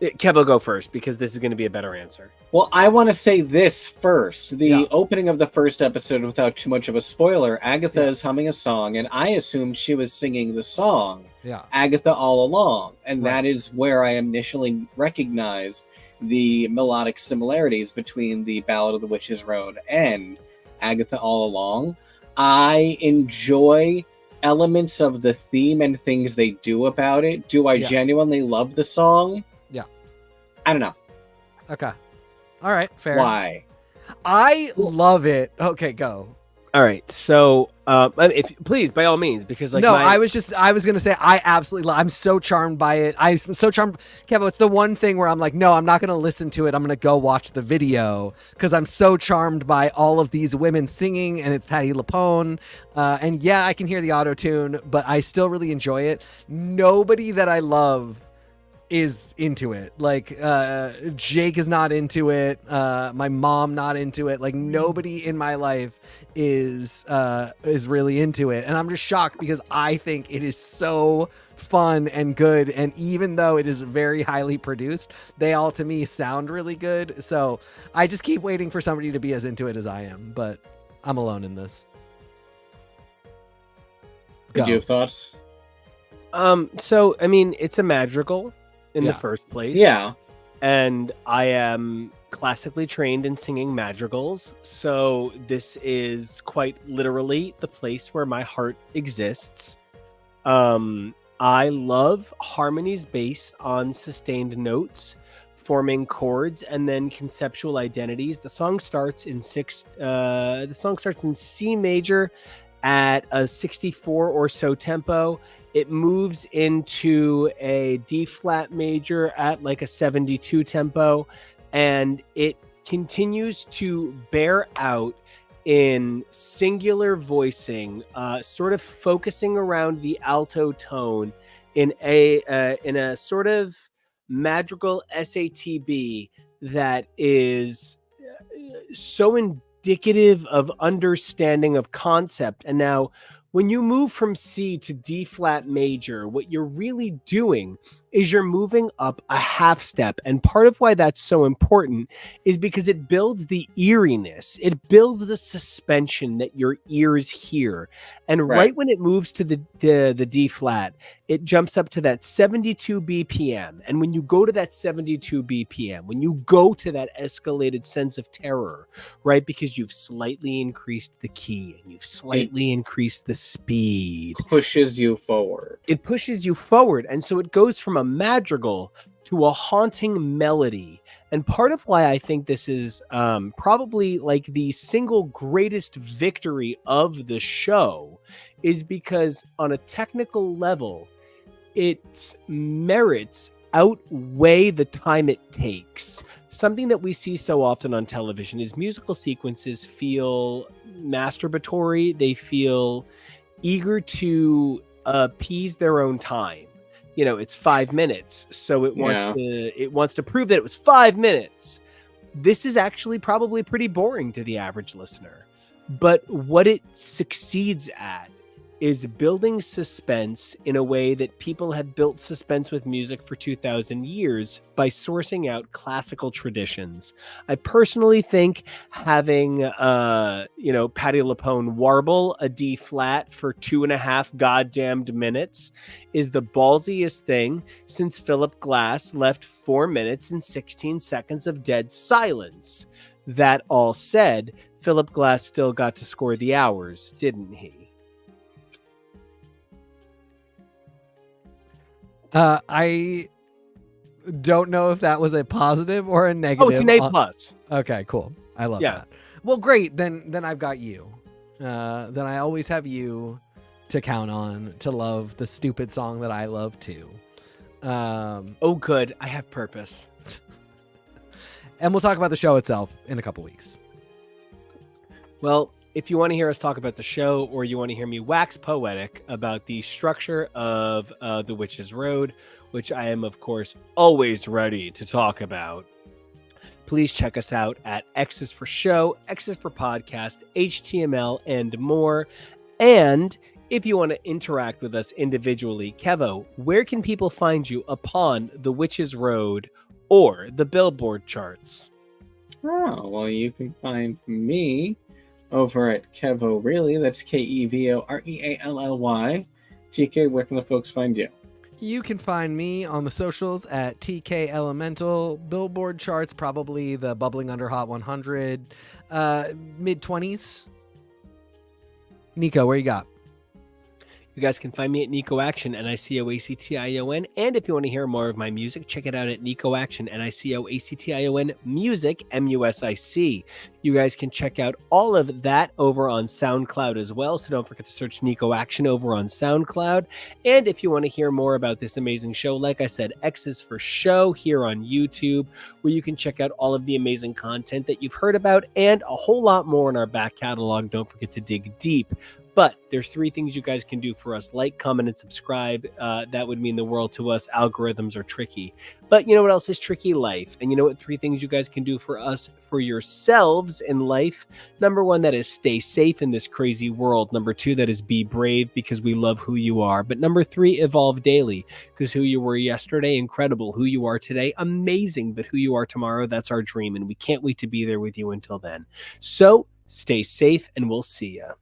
[SPEAKER 2] Kevo, go first, because this is going to be a better answer.
[SPEAKER 1] Well, I want to say this first. The opening of the first episode, without too much of a spoiler, Agatha is humming a song, and I assumed she was singing the song, Agatha All Along. And that is where I initially recognized the melodic similarities between the Ballad of the Witches Road and Agatha All Along. I enjoy elements of the theme and things they do about it. Do I genuinely love the song?
[SPEAKER 3] Yeah.
[SPEAKER 1] I don't know.
[SPEAKER 3] Okay. All right. Fair.
[SPEAKER 1] Why?
[SPEAKER 3] I love it. Okay, go.
[SPEAKER 2] All right, so if please, by all means, because like
[SPEAKER 3] no,
[SPEAKER 2] my,
[SPEAKER 3] I was gonna say I absolutely I'm so charmed by it. I'm so charmed, Kevo. It's the one thing where I'm like, no, I'm not gonna listen to it. I'm gonna go watch the video because I'm so charmed by all of these women singing, and it's Patti LuPone. And yeah, I can hear the auto tune, but I still really enjoy it. Nobody that I love is into it. Like Jake is not into it. My mom not into it. Like nobody in my life is really into it, and I'm just shocked because I think it is so fun and good, and even though it is very highly produced, they all to me sound really good. So I just keep waiting for somebody to be as into it as I am, but I'm alone in this.
[SPEAKER 1] Do you have thoughts?
[SPEAKER 2] So I mean, it's a madrigal in the
[SPEAKER 3] Yeah.
[SPEAKER 2] first place.
[SPEAKER 1] Yeah.
[SPEAKER 2] And I am classically trained in singing madrigals, so this is quite literally the place where my heart exists. I love harmonies based on sustained notes, forming chords and then conceptual identities. The song starts in C major at a 64 or so tempo. It moves into a D flat major at like a 72 tempo, and it continues to bear out in singular voicing, sort of focusing around the alto tone in a sort of madrigal SATB that is so indicative of understanding of concept. And now when you move from C to D flat major, what you're really doing is you're moving up a half step. And part of why that's so important is because it builds the eeriness. It builds the suspension that your ears hear. And right when it moves to the D flat, it jumps up to that 72 BPM. And when you go to that 72 BPM, when you go to that escalated sense of terror, right, because you've slightly increased the key and you've slightly increased the speed,
[SPEAKER 1] Pushes you forward.
[SPEAKER 2] it pushes you forward. And so it goes from a madrigal to a haunting melody. And part of why I think this is probably like the single greatest victory of the show is because on a technical level, its merits outweigh the time it takes. Something that we see so often on television is musical sequences feel masturbatory. They feel eager to appease their own time. You know, it's 5 minutes, so it wants to prove that it was 5 minutes. This is actually probably pretty boring to the average listener. But what it succeeds at is building suspense in a way that people have built suspense with music for 2,000 years by sourcing out classical traditions. I personally think having, Patti LuPone warble a D flat for 2.5 goddamned minutes is the ballsiest thing since Philip Glass left 4 minutes and 16 seconds of dead silence. That all said, Philip Glass still got to score the hours, didn't he?
[SPEAKER 3] I don't know if that was a positive or a negative.
[SPEAKER 2] Oh, it's an A+.
[SPEAKER 3] Okay, cool. I love that. Well, great. Then I've got you. Then I always have you to count on to love the stupid song that I love too.
[SPEAKER 2] Oh, good. I have purpose.
[SPEAKER 3] And we'll talk about the show itself in a couple weeks.
[SPEAKER 2] Well, if you want to hear us talk about the show, or you want to hear me wax poetic about the structure of The Witch's Road, which I am, of course, always ready to talk about, please check us out at X is for Show, X is for Podcast, HTML, and more. And if you want to interact with us individually, Kevo, where can people find you upon The Witch's Road or the Billboard charts?
[SPEAKER 1] Oh, well, you can find me over at Kevo Really. That's KEVOREALLY. TK, where can the folks find you?
[SPEAKER 3] You can find me on the socials at TK Elemental. Billboard charts, probably the Bubbling Under Hot 100, mid-20s. Nico, where you got?
[SPEAKER 2] You guys can find me at Nico Action, NICOACTION. And if you want to hear more of my music, check it out at Nico Action, NICOACTION Music, MUSIC. You guys can check out all of that over on SoundCloud as well. So don't forget to search Nico Action over on SoundCloud. And if you want to hear more about this amazing show, like I said, X is for Show here on YouTube, where you can check out all of the amazing content that you've heard about and a whole lot more in our back catalog. Don't forget to dig deep. But there's 3 things you guys can do for us. Like, comment, and subscribe. That would mean the world to us. Algorithms are tricky. But you know what else is tricky? Life. And you know what 3 things you guys can do for us, for yourselves in life? Number 1, that is stay safe in this crazy world. Number 2, that is be brave, because we love who you are. But number 3, evolve daily, because who you were yesterday, incredible. Who you are today, amazing. But who you are tomorrow, that's our dream. And we can't wait to be there with you until then. So stay safe, and we'll see ya.